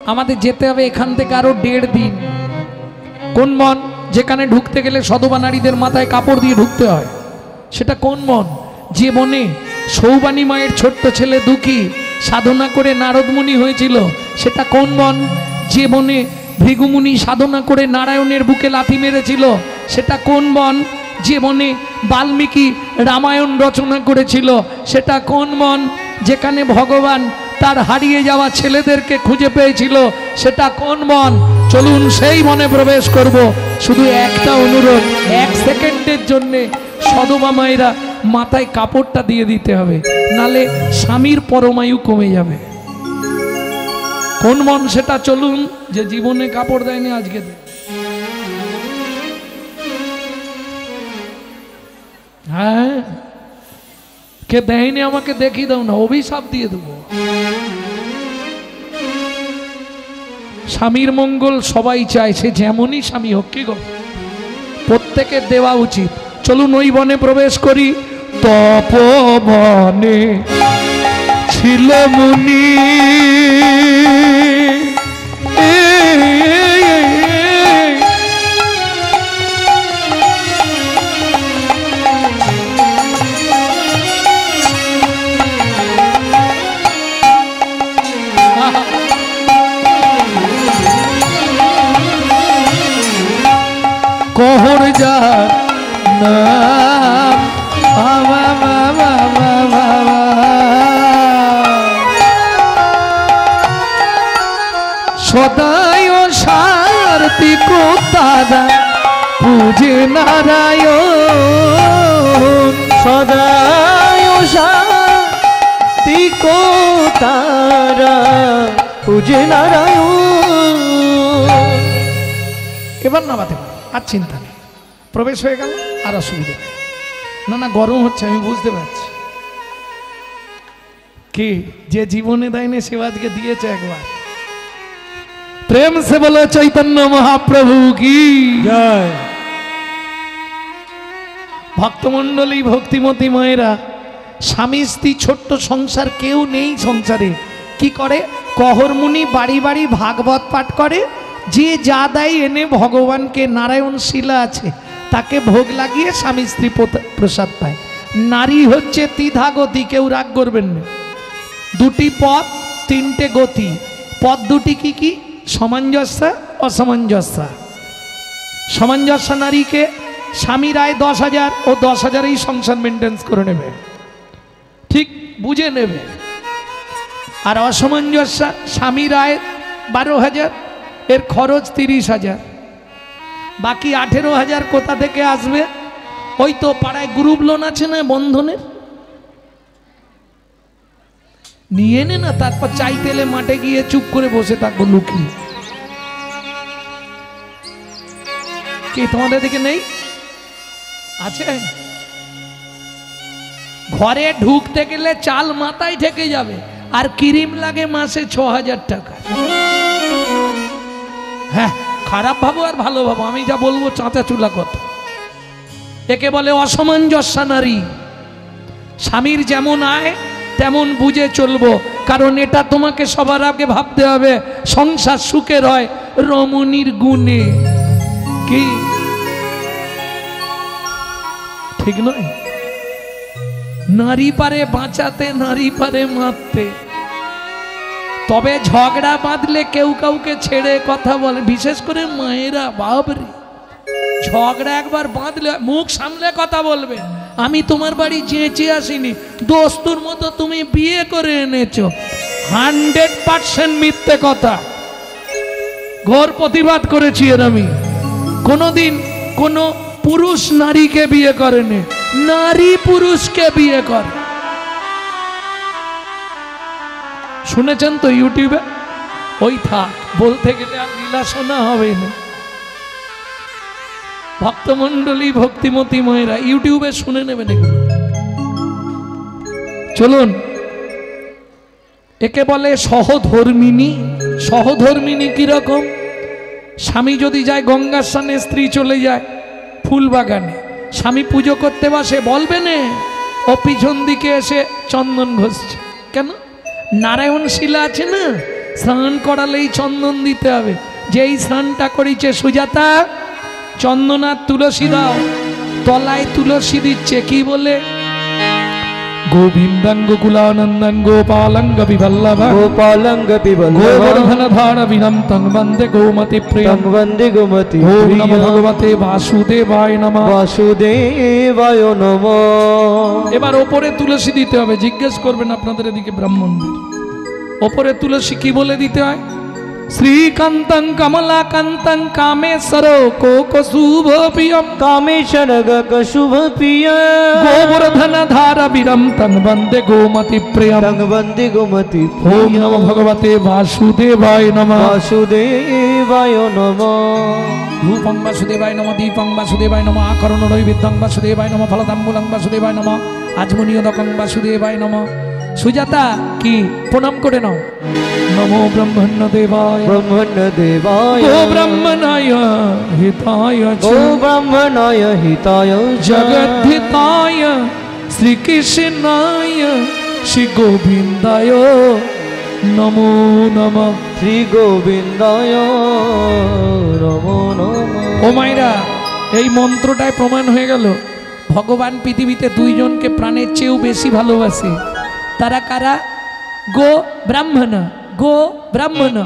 আমাদের যেতে হবে এখান থেকে আরো 1.5 দিন। কোন মন? যেখানে ঢুকতে গেলে সধবা নারীদের মাথায় কাপড় দিয়ে ঢুকতে হয়। সেটা কোন মন? যে বনে সৌবানী মায়ের ছোট্ট ছেলে দুঃখী সাধনা করে নারদমুনি হয়েছিল। সেটা কোন মন? যে বনে ভৃগুমুনি সাধনা করে নারায়ণের বুকে লাথি মেরেছিল। সেটা কোন বন? যে বনে বাল্মীকি রামায়ণ রচনা করেছিল। সেটা কোন মন? যেখানে ভগবান তার হারিয়ে যাওয়া ছেলেদেরকে খুঁজে পেয়েছিল। সেটা কোন মন? চলুন সেই মনে প্রবেশ করব। শুধু একটা অনুরোধ, 1 সেকেন্ডের জন্যে সধবা মায়েরা মাথায় কাপড়টা দিয়ে দিতে হবে, নালে স্বামীর পরমায়ু কমে যাবে। কোন মন সেটা? চলুন। যে জীবনে কাপড় দেয়নি আজকে দেয়। হ্যাঁ, কে দেয়নি আমাকে দেখিয়ে দাও না, অভিশাপ দিয়ে দেবো। স্বামীর মঙ্গল সবাই চায়, সে যেমনই স্বামী হোক। কি গো, প্রত্যেকের দেওয়া উচিত। চলুন ওই বনে প্রবেশ করি। তপবনে ছিল মুনি, কহর যার নাম সদায় সার্থিক তারা পূজে নারায়ণ, সদায় সার্থিক তারা পূজে নারায়ণ। এবার নামাতে পারে, আর চিন্তা নেই। প্রবেশ হয়ে গেল, আর অসুবিধা নেই। না না, গরম হচ্ছে আমি বুঝতে পারছি। কি যে জীবনে দেয়নি সে আজকে দিয়েছে একবার। প্রেম সে বলো চৈতন্য মহাপ্রভু কি জয়। ভক্তমণ্ডলী ভক্তিমতী মায়েরা, স্বামী স্ত্রী ছোট্ট সংসার কেউ নেই সংসারে। কি করে? কহরমুনি বাড়ি বাড়ি ভাগবত পাঠ করে। যে যা দেয় এনে ভগবানকে, নারায়ণ শিলা আছে তাকে ভোগ লাগিয়ে স্বামী স্ত্রী প্রসাদ পায়। নারী হচ্ছে দ্বিধা গতি, কেউ রাগ করবেন না। 2টি পথ, 3টে গতি। পথ 2টি কি কি? সামঞ্জস্য, অসামঞ্জস্য। সামঞ্জস্য নারীকে স্বামীর আয় 10,000, ও 10,000এই সংসার মেনটেন্স করে নেবে, ঠিক বুঝে নেবে। আর অসামঞ্জস্য, স্বামীর আয় 12,000, এর খরচ 30,000, বাকি 18,000 কোথা থেকে আসবে? ওই তো পাড়ায় গ্রুপ লোন আছে না বন্ধনের, নিয়ে নে না, তারপর চাইতে এলে মাঠে গিয়ে চুপ করে বসে থাকবো লুকিয়ে। কি তোমাদের দিকে নেই? আছে? ঘরে ঢুকতে গেলে চাল মাথায় ঠেকে যাবে, আর ক্রিম লাগে মাসে 6,000 টাকা। হ্যাঁ, খারাপ ভাবো আর ভালো ভাবো, আমি যা বলবো চাঁচা চুলা কথা। একে বলে অসামঞ্জস্য নারী। স্বামীর যেমন আয় তেমন বুঝে চলবো, কারণ এটা তোমাকে সবার আগে ভাবতে হবে। সংসার সুখের হয় রমণীর গুণে। কি ঠিক নয়? নারী পারে বাঁচাতে, নারী পারে মারতে। তবে ঝগড়া বাঁধলে কেউ কাউকে ছেড়ে কথা বলে, বিশেষ করে মায়েরা। বাবরে, ঝগড়া একবার বাঁধলে মুখ সামলে কথা বলবে। আমি তোমার বাড়ি চেঁচে আসিনি, দোস্তুর মতো তুমি বিয়ে করে এনেছো। 100% মিথ্যে কথা। ঘোর প্রতিবাদ করেছি এর আমি। কোনোদিন কোনো পুরুষ নারীকে বিয়ে করেনি, নারী পুরুষকে বিয়ে করে। শুনেছেন তো ইউটিউবে? ওই থাক, বলতে গেলে আর লীলা শোনা হবে না। ভক্তমণ্ডলী ভক্তিমতী মায়েরা ইউটিউবে শুনে নেবেন এগুলো। চলুন, একে বলে সহধর্মিনী। সহধর্মিনী কিরকম? স্বামী যদি যায় গঙ্গার স্নানে, স্ত্রী চলে যায় ফুল বাগানে, স্বামী পুজো করতে বসে, বলবে না ও পিছন দিকে এসে চন্দন ঘষছে। কেন? নারায়ণ শিলা আছে না, স্নান করালেই চন্দন দিতে হবে। যেই স্নানটা করেছে সুজাতা, চন্দন আর তুলসী দাও, তলায় তুলসী দিচ্ছে কি বলে? গোবিন্দং গোকুলানন্দং গোপালঙ্গ বিবল্লভ গোপালঙ্গ বিবল্লভ গোবর্ধন ধারা বিনম তং বন্দে গোমতি প্রিয়ং বন্দে গোমতি ওম নমো ভগবতে বাসুদেবায় নমঃ বাসুদেবায় নমঃ। এবার ওপরে তুলসী দিতে হবে। জিজ্ঞেস করবেন আপনাদের এদিকে ব্রাহ্মণদের, ওপরে তুলসী কি বলে দিতে হয়? শ্রীকান্তং কমলাকান্তং কামেশ্বর কোকশুভ প্রিয়ম কামেশ্বর শুভ প্রিয় গোবর্ধন ধারা বিরম তং বন্দে গোমতি প্রিয়ম তং বন্দে গোমতি ওম নমো ভগবতে বাসুদেবায় নমঃ বাসুদেবায় নমঃ। রূপং বাসুদেবায় নমঃ দীপং বাসুদেবায় নমঃ আকরণ নৈবেদ্যং বাসুদেবায় নমঃ ফলদাম্বুলং বাসুদেবায় নমঃ আজমনীয়দকং বাসুদেবায় নমঃ। সুজাতা কি প্রণাম করে নাও। নমো ব্রহ্মণ্য দেবায় ব্রহ্মণ্য দেবায় গো ব্রহ্মণায় হিতায় গো ব্রহ্মণায় হিতায় জগদ্ধিতায় শ্রীকৃষ্ণায় শ্রী গোবিন্দায় নমো নমঃ। শ্রী গোবিন্দায় নমো নমঃ। ও মাইরা, এই মন্ত্রটায় প্রমাণ হয়ে গেল ভগবান পৃথিবীতে দুইজনকে প্রাণের চেয়েও বেশি ভালোবাসে। তারা কারা? গো ব্রাহ্মণ। গো ব্রাহ্মণ,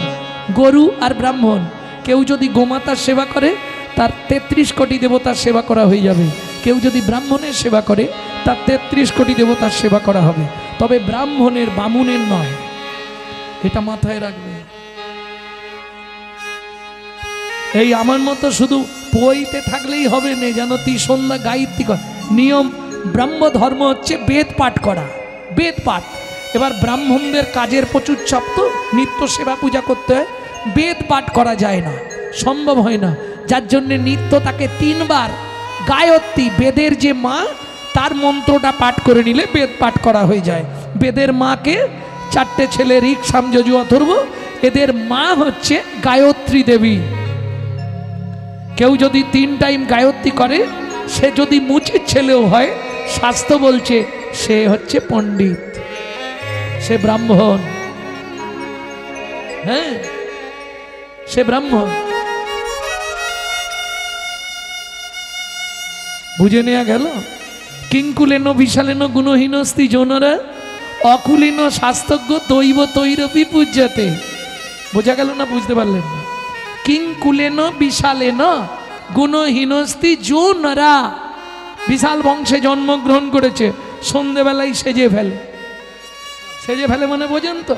গরু আর ব্রাহ্মণ। কেউ যদি গোমাতার সেবা করে তার 33 কোটি দেবতার সেবা করা হয়ে যাবে। কেউ যদি ব্রাহ্মণের সেবা করে তার 33 কোটি দেবতার সেবা করা হবে। তবে ব্রাহ্মণের, বামুনের নয়, এটা মাথায় রাখবে। এই আমার মতো শুধু পইতে থাকলেই হবে না, যেন তুই সন্ধ্যা গায়ত্রী কর। নিয়ম ব্রাহ্ম ধর্ম হচ্ছে বেদ পাঠ করা, বেদ পাঠ। এবার ব্রাহ্মণদের কাজের প্রচুর চাপ, তো নিত্য সেবা পূজা করতে হয়, বেদ পাঠ করা যায় না, সম্ভব হয় না। যার জন্যে নিত্য তাকে 3 বার গায়ত্রী, বেদের যে মা তার মন্ত্রটা পাঠ করে নিলে বেদ পাঠ করা হয়ে যায়। বেদের মাকে 4টে ছেলে ঋক সাম যজু অথর্ব, এদের মা হচ্ছে গায়ত্রী দেবী। কেউ যদি 3 টাইম গায়ত্রী করে, সে যদি মুচির ছেলেও হয়, শাস্ত্র বলছে সে হচ্ছে পণ্ডিত, সে ব্রাহ্মণ। হ্যাঁ, সে ব্রাহ্মণ। বুঝে নেওয়া গেল? কিঙ্কুলেন বিশালেন গুণহীনস্তি জনরা অকুলীন শাস্ত্রজ্ঞ দৈব তৈরপি পূজ্যতে। বোঝা গেল না? বুঝতে পারলেন না? কিঙ্কুলেন বিশালেন গুণহীনস্তি জনরা, বিশাল বংশে জন্মগ্রহণ করেছে, সন্ধেবেলায় সেজে ফেলে। সেজে ফেলে মানে বোঝেন তো?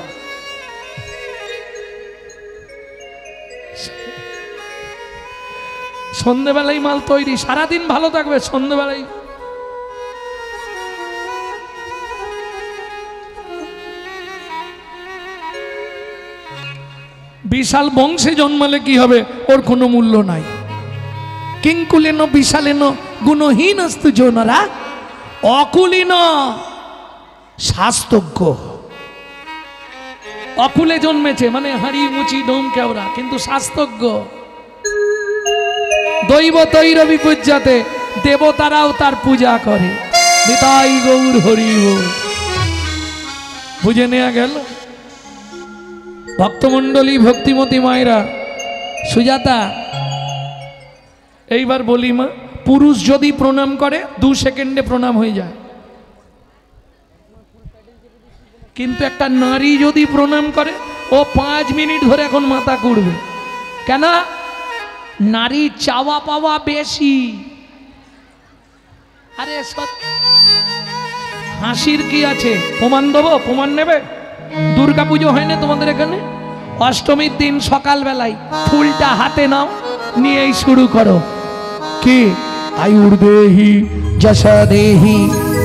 সন্ধেবেলায় মাল তৈরি, সারাদিন ভালো থাকবে, সন্ধেবেলায় বিশাল বংশে জন্মালে কি হবে? ওর কোনো মূল্য নাই। কিঙ্কুলেন বিশালেন গুণহীন অস্তু জনরা অকুলীন শাস্ত্রজ্ঞ। অকুলে জন্মেছে মানে হাড়ি মুচি ডোম কেওড়া, কিন্তু শাস্ত্রজ্ঞ। দৈব তৈরবি পূজ্যাতে, দেবতারাও তার পূজা করে। নিতাই গৌর হরি বল। বুঝে নেওয়া গেল? ভক্তমণ্ডলী, ভক্তিমতী মায়েরা, সুজাতা এইবার বলি মা, পুরুষ যদি প্রণাম করে 2 সেকেন্ডে প্রণাম হয়ে যায়, কিন্তু একটা নারী যদি প্রণাম করে ও 5 মিনিট ধরে এখন মাথা কুড়বে। কেন? নারী চাওয়া পাওয়া বেশি। আরে হাসির কি আছে? প্রমাণ দেবো? প্রমাণ নেবে? দুর্গা পুজো হয় না তোমাদের এখানে? অষ্টমীর দিন সকালবেলায় ফুলটা হাতে নাও, নিয়েই শুরু করো কি আয়ুর্দেহি যশা দেহি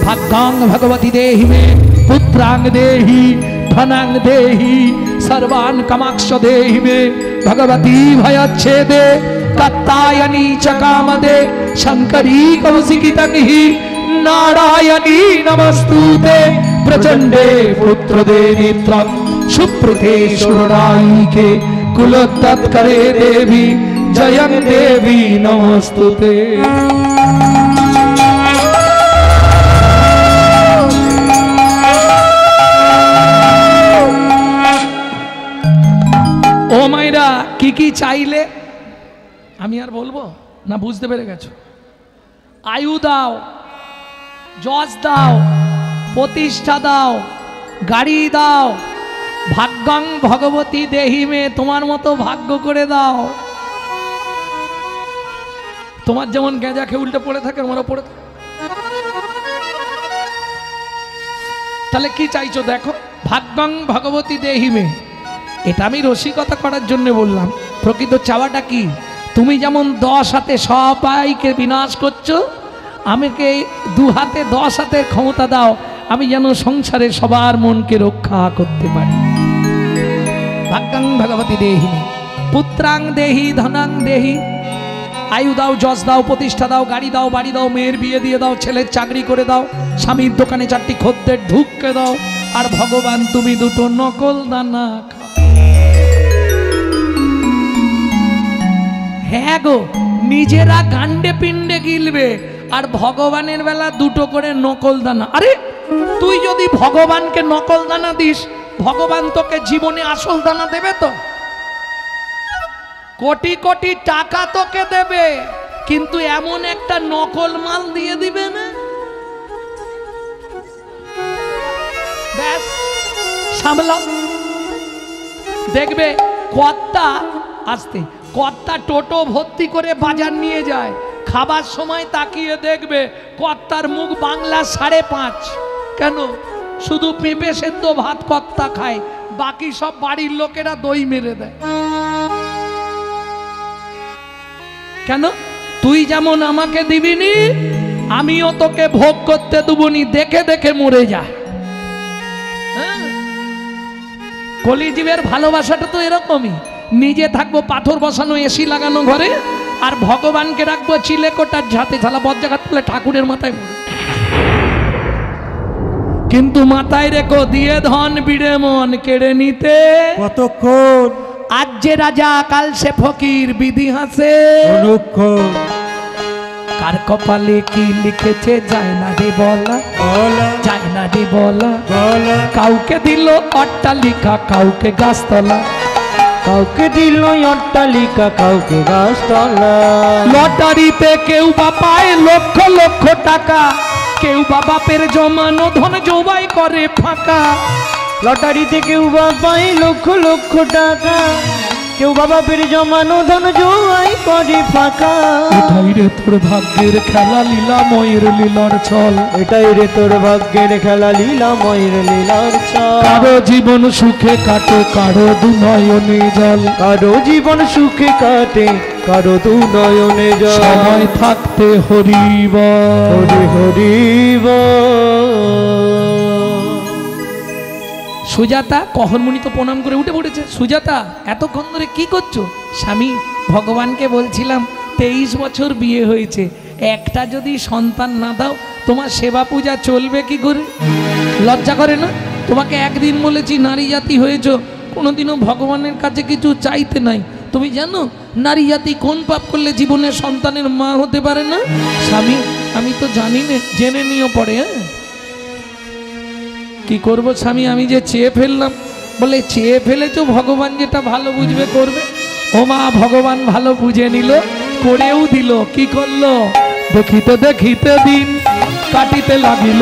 ভাগ্যাং ভগবতী দেহি মে পুত্রাং দেহি ধনাং দেহি সর্বান কামাক্ষ দেহি মে ভগবতী ভয়চ্ছেদে কাত্তায়নী চ কামদে শঙ্করী কৌশিকী তন্হি নারায়ণী নমস্তুতে প্রচণ্ডে পুত্রদে নেত্রং সুপ্রতে সুরনায়িকে কুলোত্তৎকরে দেবী জয়ং দেবী নমস্তুতে। কি কি চাইলে? আমি আর বলবো না, বুঝতে পেরে গেছো? আয়ু দাও, যশ দাও, প্রতিষ্ঠা দাও, গাড়ি দাও, ভাগ্যং ভগবতী দেহি মে, তোমার মতো ভাগ্য করে দাও। তোমার যেমন গেঁজা খেয়ে উল্টে পড়ে থাকে, আমারও পড়ে থাকে। তাহলে কি চাইছো দেখো, ভাগ্যং ভগবতী দেহি মে। এটা আমি রসিকতা করার জন্য বললাম। প্রকৃত চাওয়াটা কি? তুমি যেমন 10 হাতে সবাইকে বিনাশ করছো, আমাকে 2 হাতে 10 হাতের ক্ষমতা দাও, আমি যেন সংসারে সবার মনকে রক্ষা করতে পারি। ভাগ্যং ভগবতী দেহি মে, পুত্রাং দেহি, ধনাং দেহি। আয়ু দাও, যশ দাও, প্রতিষ্ঠা দাও, গাড়ি দাও, বাড়ি দাও, মেয়ের বিয়ে দিয়ে দাও, ছেলের চাকরি করে দাও, স্বামীর দোকানে 4টি খদ্দের ঢুককে দাও, আর ভগবান তুমি 2টো নকল দানা খাও। হ্যাঁ গো, নিজেরা গান্ডে পিণ্ডে গিলবে, আর ভগবানের বেলা 2টো করে নকল দানা। আরে তুই যদি ভগবানকে নকল দানা দিস, ভগবান তোকে জীবনে আসল দানা দেবে তো? কোটি কোটি টাকা তোকে দেবে, কিন্তু এমন একটা নকল মাল দিয়ে দিবে না, ব্যাস সামলাও। দেখবে কর্তা আসতে, কর্তা টোটো ভর্তি করে বাজার নিয়ে যায়, খাবার সময় তাকিয়ে দেখবে কর্তার মুখ বাংলা 5.5। কেন? শুধু পেঁপে সেদ্ধ ভাত কর্তা খায়, বাকি সব বাড়ির লোকেরা দই মেরে দেয়। কেন? তুই যেমন আমাকে দিবিনি, আমিও তোকে ভোগ করতে দেবনি, দেখে দেখে মরে যা। কলিজীবের ভালোবাসাটা তো এরকমই। নিজে থাকবো পাথর বসানো, এসি লাগানো ঘরে, আর ভগবানকে রাখবো চিলেকোটার ঝাঁতে, ঝালা বজ্জাঘাত করলে ঠাকুরের মাথায় পড়ে। কিন্তু মাথায় রেখো, দিয়ে ধন বিড়ে মন কেড়ে নিতে কতক্ষণ? আজ যে রাজা কাল সে ফকির, বিধি হাসে অনুক্ষণ। কার কপালে কি লিখেছে যায় না রে বলা, যায় না রে বলা। কাউকে দিল অট্টালিকা, কাউকে গাছতলা, কাউকে দিল অট্টালিকা, কাউকে গাছতলা। লটারিতে কেউ বা পায় লক্ষ লক্ষ টাকা, কেউ বা বাপের জমানো ধন জবাই করে ফাঁকা। লটারিতে কেউ বা পায় লক্ষ লক্ষ টাকা, কেউ বা বাপের জমানো ধন জবাই করে ফাঁকা। এটাই রে তোর ভাগ্যের খেলা, লীলাময়ের লীলার ছল। এটাই রে তোর ভাগ্যের খেলা, লীলাময়ের লীলার ছল। কারো জীবন সুখে কাটে, কারো দুনয়নে জল। কারো জীবন সুখে কাটে, কারো দু নয়নে জল। সময় থাকতে হরিব হরি হরিব। সুজাতা, কহরমণি তো প্রণাম করে উঠে পড়েছে। সুজাতা, এতক্ষণ ধরে কি করছো? স্বামী, ভগবানকে বলছিলাম 23 বছর বিয়ে হয়েছে, একটা যদি সন্তান না দাও তোমার সেবা পূজা চলবে কি করে? লজ্জা করে না? তোমাকে একদিন বলেছি নারী জাতি হয়েছ, কোনোদিনও ভগবানের কাছে কিছু চাইতে নাই। তুমি জানো নারী জাতি কোন পাপ করলে জীবনে সন্তানের মা হতে পারে না? স্বামী, আমি তো জানি না, জেনে নিও পরে। হ্যাঁ, কি করব স্বামী, আমি যে চেয়ে ফেললাম। বলে চেয়ে ফেলেছো, ভগবান যেটা ভালো বুঝবে করবে। ও মা, ভগবান ভালো বুঝে নিল, করেও দিল। কি করলো? দেখিতে দেখিতে দিন কাটিতে লাগিল,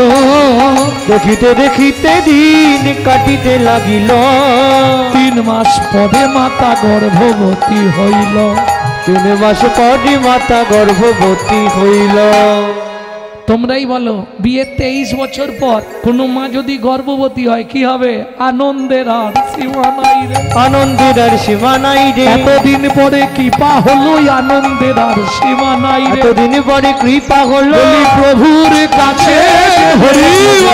দেখিতে দেখিতে দিন কাটিতে লাগিল। 3 মাস পরে মাতা গর্ভবতী হইল। 3 মাস পরে মাতা গর্ভবতী হইল। তোমরাই বলো, বিয়ে 23 বছর পর কোনো মা যদি গর্ভবতী হয় কি হবে? আনন্দের আর সীমা নাই রে, আনন্দের আর সীমা নাই রে। এতদিন পরে কৃপা হলো, আনন্দের আর সীমা নাই রে। এতদিন পরে কৃপা হলো, প্রভুর কাছে হরিব।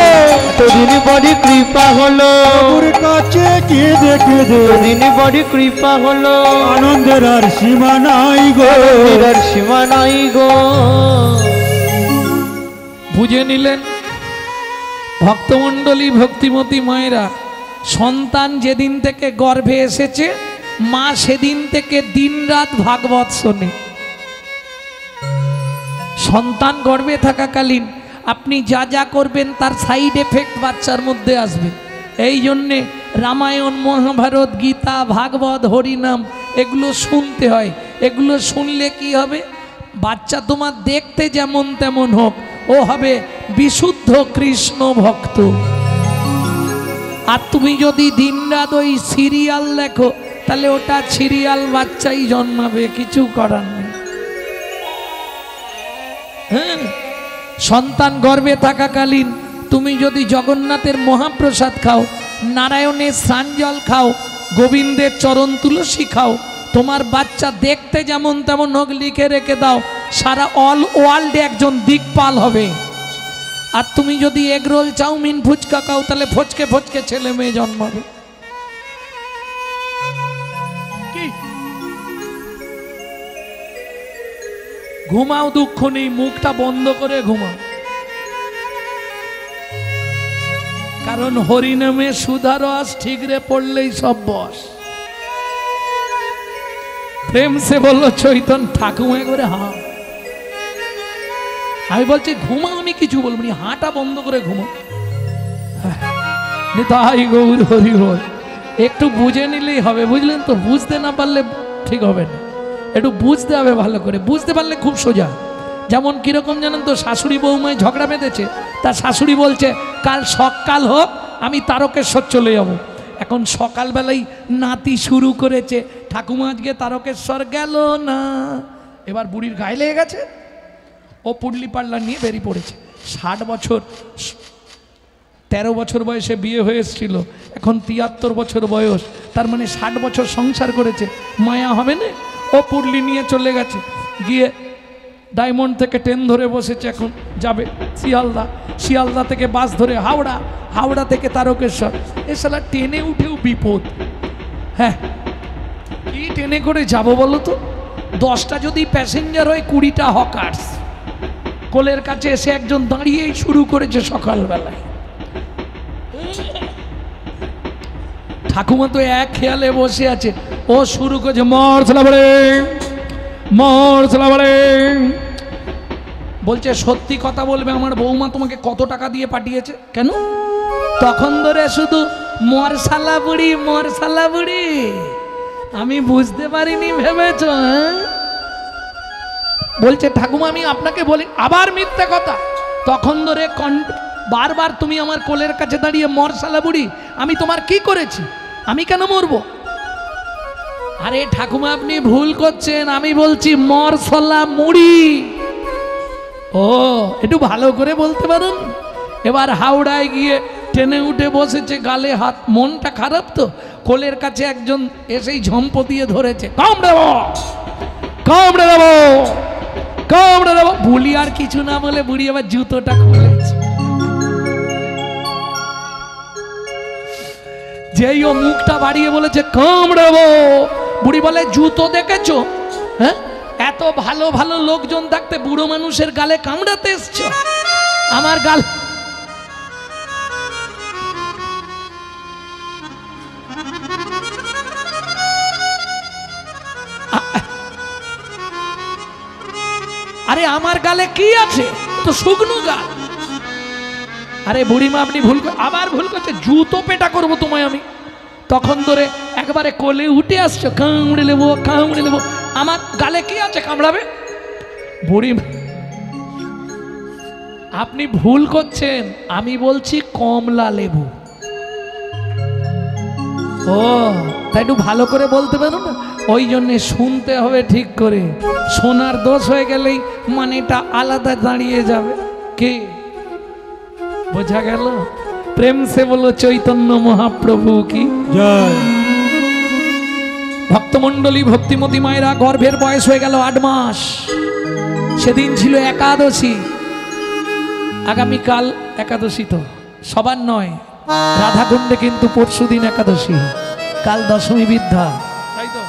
এতদিন পরে কৃপা হলো, প্রভুর কাছে কেঁদে কেঁদে। এতদিন পরে কৃপা হলো, আনন্দের আর সীমা নাই গো, আনন্দের আর সীমা নাই গো। বুঝে নিলেন ভক্তমণ্ডলী, ভক্তিমতী মায়েরা? সন্তান যেদিন থেকে গর্ভে এসেছে, মা সেদিন থেকে দিনরাত ভাগবত শোনে। সন্তান গর্ভে থাকাকালীন আপনি যা যা করবেন তার সাইড এফেক্ট বাচ্চার মধ্যে আসবে। এই জন্যে রামায়ণ, মহাভারত, গীতা, ভাগবত, হরিনাম এগুলো শুনতে হয়। এগুলো শুনলে কি হবে? বাচ্চা তোমার দেখতে যেমন তেমন হোক, ও হবে বিশুদ্ধ কৃষ্ণ ভক্ত। আর তুমি যদি দিনরাত ওই সিরিয়াল দেখো, তাহলে ওটা সিরিয়াল বাচ্চাই জন্মাবে, কিছু করার নেই। হ্যাঁ, সন্তান গর্ভে থাকাকালীন তুমি যদি জগন্নাথের মহাপ্রসাদ খাও, নারায়ণের স্নানজল খাও, গোবিন্দের চরণ তুলসী খাও, তোমার বাচ্চা দেখতে যেমন তেমন হোক, লিখে রেখে দাও, সারা অল ওয়ার্ল্ডে একজন দিকপাল হবে। আর তুমি যদি এগরোল, চাউমিন, ফুচকা খাও, তাহলে ফচকে ফচকে ছেলে মেয়ে জন্মাবে। কি ঘুমাও, দুঃখ নেই, মুখটা বন্ধ করে ঘুমাও। কারণ হরিনামে সুধারস ঠিকরে পড়লেই সব বস। প্রেম সে বললো চৈতন্য ঠাকুমা করে হা। আমি বলছি ঘুমাও, আমি কিছু বলবো না, হাঁটা বন্ধ করে ঘুমাও। তাই গৌর হরি বল, একটু বুঝে নিলেই হবে, বুঝলেন তো? বুঝতে না পারলে ঠিক হবে না, একটু বুঝতে হবে ভালো করে। বুঝতে পারলে খুব সোজা। যেমন কিরকম জানেন তো, শাশুড়ি বৌমায় ঝগড়া বেঁধেছে, তার শাশুড়ি বলছে কাল সকাল হোক, আমি তারকেশ্বর চলে যাব। এখন সকালবেলাই নাতি শুরু করেছে, ঠাকুমা আজকে তারকেশ্বর গেল না। এবার বুড়ির গায়ে লেগে গেছে, ও পুডলি পাল্লা নিয়ে বেরিয়ে পড়েছে। 60 বছর, 13 বছর বয়সে বিয়ে হয়ে এসেছিল, এখন 73 বছর বয়স, তার মানে 60 বছর সংসার করেছে, মায়া হবে না? ও পুডলি নিয়ে চলে গেছে, গিয়ে ডায়মন্ড থেকে ট্রেন ধরে বসেছে, এখন যাবে শিয়ালদা, শিয়ালদা থেকে বাস ধরে হাওড়া, হাওড়া থেকে তারকেশ্বর। এ শালা ট্রেনে উঠেও বিপদ। হ্যাঁ, কি ট্রেনে করে যাব বলো তো? 10টা যদি প্যাসেঞ্জার হয়, 20টা হকার্স। কোলের কাছে এসে একজন দাঁড়িয়েই শুরু করেছে সকালবেলায়। ঠাকুমা তো এক খেয়ালে বসে আছে, ও শুরু করেছে মরছলা বলে, মরছলা বলে। বলছে সত্যি কথা বলবে, আমার বৌমা তোমাকে কত টাকা দিয়ে পাঠিয়েছে? কেন? তখন ধরে শুধু মরসালা বুড়ি, মরসালা বুড়ি। আমি বুঝতে পারিনি ভেবেছ? বলছে ঠাকুমা আমি আপনাকে বলি, আবার মিথ্যে কথা। তখন ধরে বারবার তুমি আমার কোলের কাছে দাঁড়িয়ে মরসালা বুড়ি, আমি তোমার কি করেছি? আমি কেন মরবো? আরে ঠাকুমা আপনি ভুল করছেন, আমি বলছি মরসলা মুড়ি। ও, একটু ভালো করে বলতে পারেন। এবার হাওড়ায় গিয়ে ট্রেনে উঠে বসেছে, গালে হাত, মনটা খারাপ তো, কোলের কাছে একজন এসেই ঝম্প দিয়ে ধরেছে, কামড়ে দেবো, কামড়ে দেবো, কামড়ে দেবো। বুড়ি আর কিছু না বলে বুড়ি আবার জুতোটা খুলেছে। যেই ও মুখটা বাড়িয়ে বলেছে কামড়ে দেবো, বুড়ি বলে জুতো দেখেছো? হ্যাঁ, এত ভালো ভালো লোকজন থাকতে বুড়ো মানুষের গালে কামড়াতে এসছো? আমার গাল আরে আমার গালে কি আছে? তো শুকনো গাল। আরে বুড়িমা আপনি ভুল, আবার ভুল করছে, জুতো পেটা করবো তোমায় আমি। তখন ধরে একবারে কোলে উঠে আসছো, কামড়ে নেবো, কামড়ে নেবো। আমার গালে কি আছে কামড়াবে? বুড়িমা আপনি ভুল করছেন, আমি বলছি কমলা লেবু। ও, তাই একটু ভালো করে বলতে পারো না, ওই জন্যে শুনতে হবে ঠিক করে। শোনার দোষ হয়ে গেলেই মানেটা আলাদা দাঁড়িয়ে যাবে। কে বোঝা গেল? প্রেম সে বলো চৈতন্য মহাপ্রভু কি জয়। ভক্তমণ্ডলী, ভক্তিমতী মায়েরা, গর্ভের বয়স হয়ে গেল 8 মাস। সেদিন ছিল একাদশী। আগামীকাল একাদশী তো সবার নয়, রাধাকুণ্ডে কিন্তু পরশুদিন একাদশী, কাল দশমী বিদ্যা, তাই তো?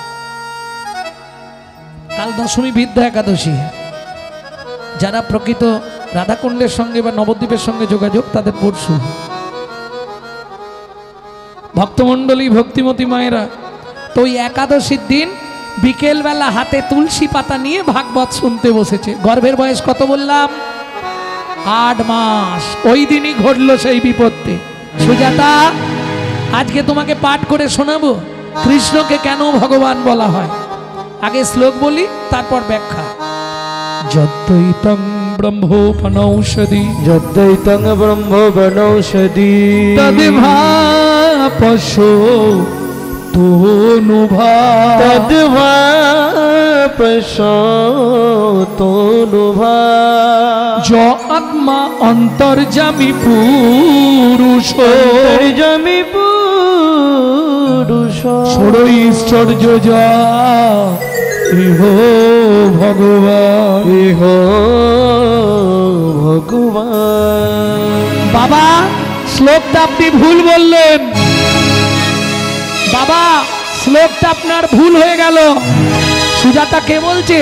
কাল দশমী বিদ্যা একাদশী। যারা প্রকৃত রাধাকুণ্ডের সঙ্গে বা নবদ্বীপের সঙ্গে যোগাযোগ, তাদের পরশু। ভক্তমণ্ডলী, ভক্তিমতী মায়েরা, তো ওই একাদশীর দিন বিকেলবেলা হাতে তুলসী পাতা নিয়ে ভাগবত শুনতে বসেছে। গর্ভের বয়স কত বললাম? 8 মাস। ওই দিনই ঘটলো সেই বিপত্তি। সুজাতা, আজকে তোমাকে পাঠ করে শোনাবো। কৃষ্ণকে কেন ভগবান বলা হয়। আগে শ্লোক বলি তারপর ব্যাখ্যা। যদ্বৈতং ব্রহ্মোপনৌষধি যদ্বৈতং ব্রহ্মবনৌষধি তদ্ভাপশো তনুভা তদ্ভাপশো তনুভা য আত্মা অন্তর্যামী পুরুষ অন্তর্যামী পুরুষ ষড়ৈশ্বর্য যা ইহ ভগবান ইহ ভগবান। বাবা শ্লোকটা আপনি ভুল বললেন, বাবা শ্লোকটা আপনার ভুল হয়ে গেল। সুজাতা কে বলছে?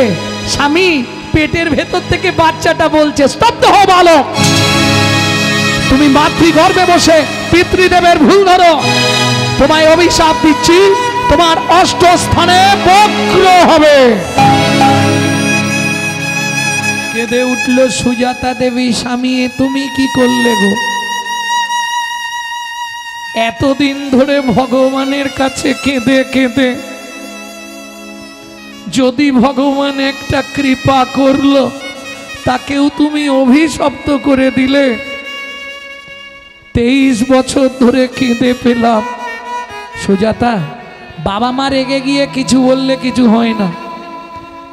স্বামী পেটের ভেতর থেকে বাচ্চাটা বলছে। স্তব্ধ হও বালক, তুমি মাতৃগর্ভে বসে পিতৃদেবের ভুল ধরো। তোমায় অভিশাপ দিচ্ছি, তোমার অষ্ট স্থানে বক্র হবে। কেঁদে উঠল সুজাতা দেবী, স্বামী তুমি কি করলে গো? এতদিন ধরে ভগবানের কাছে কেঁদে কেঁদে যদি ভগবান একটা কৃপা করলো, তাকেও তুমি অভিশপ্ত করে দিলে। 23 বছর ধরে কেঁদে পেলাম। সুজাতা, বাবা মা রেগে গিয়ে কিছু বললে কিছু হয় না,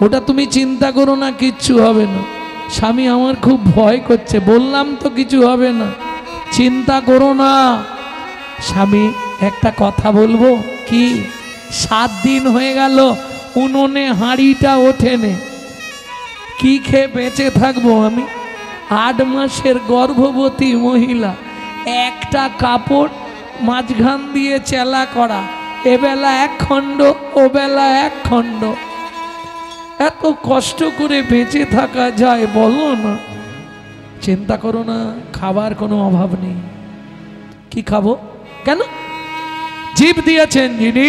ওটা তুমি চিন্তা করো না, কিচ্ছু হবে না। স্বামী আমার খুব ভয় করছে, বললাম তো কিছু হবে না, চিন্তা করো না। স্বামী একটা কথা বলবো কি? 7 দিন হয়ে গেল উনুনে হাঁড়িটা ওঠেনে, কি খেয়ে বেঁচে থাকবো আমি? 8 মাসের গর্ভবতী মহিলা, একটা কাপড় মাঝখান দিয়ে চেলা করা, এবেলা 1 খণ্ড ওবেলা 1 খণ্ড, এত কষ্ট করে বেঁচে থাকা যায় বলো না? চিন্তা করো না, খাবার কোনো অভাব নেই। কি খাবো? কেন? জীব দিয়েছেন যিনি,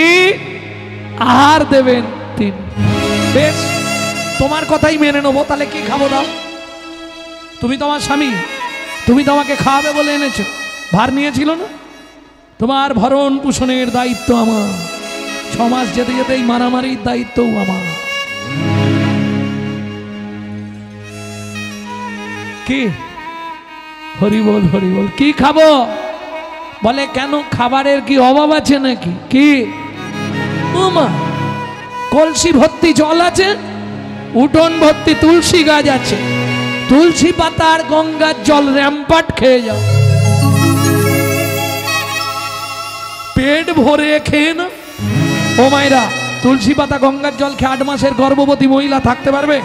আহার দেবেন তিনি। বেশ, তোমার কথাই মেনে নেবো। তাহলে কি খাবো দাও? তুমি তোমার স্বামী, তুমি তো আমাকে খাওয়াবে বলে এনেছো, ভার নিয়েছিল না? তোমার ভরণ পোষণের দায়িত্ব আমার, 6 মাস যেতে যেতে এই মারামারির দায়িত্বও আমার। কি হরি বল হরি বল, কি খাবো? বলে কেন, খাবারের কি অভাব আছে নাকি? কি মা, কলসি ভর্তি জল আছে, উঠোন ভর্তি তুলসী গাছ আছে, তুলসী পাতা আর গঙ্গার জল র্যাম্পাট খেয়ে যাও, পেট ভরে খেয়ে না। ও মায়েরা, তুলসী পাতা গঙ্গার জল খেয়ে 8 মাসের গর্ভবতী মহিলা থাকতে পারবে?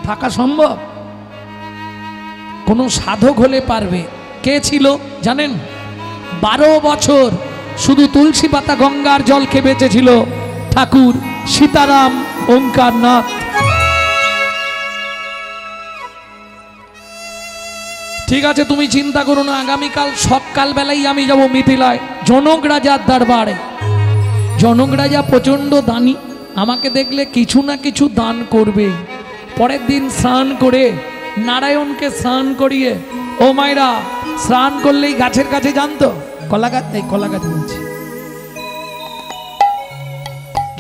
থাকা সম্ভব? কোন সাধক হলে পারবে। কে ছিল জানেন? 12 বছর শুধু তুলসী পাতা গঙ্গার জল খেয়ে বেঁচেছিল ঠাকুর সীতারাম ওঙ্কারনাথ। ঠিক আছে, তুমি চিন্তা করো না, আগামীকাল সকাল বেলায় আমি যাব মিথিলায় জনক রাজার দরবারে। জনক রাজা প্রচন্ড দানি, আমাকে দেখলে কিছু না কিছু দান করবে। পরের দিন স্নান করে নারায়ণকে স্নান করিয়ে, ও মায়েরা স্নান করলেই গাছের কাছে জানতো, কলা গাছ, এই কলা গাছ বলছি,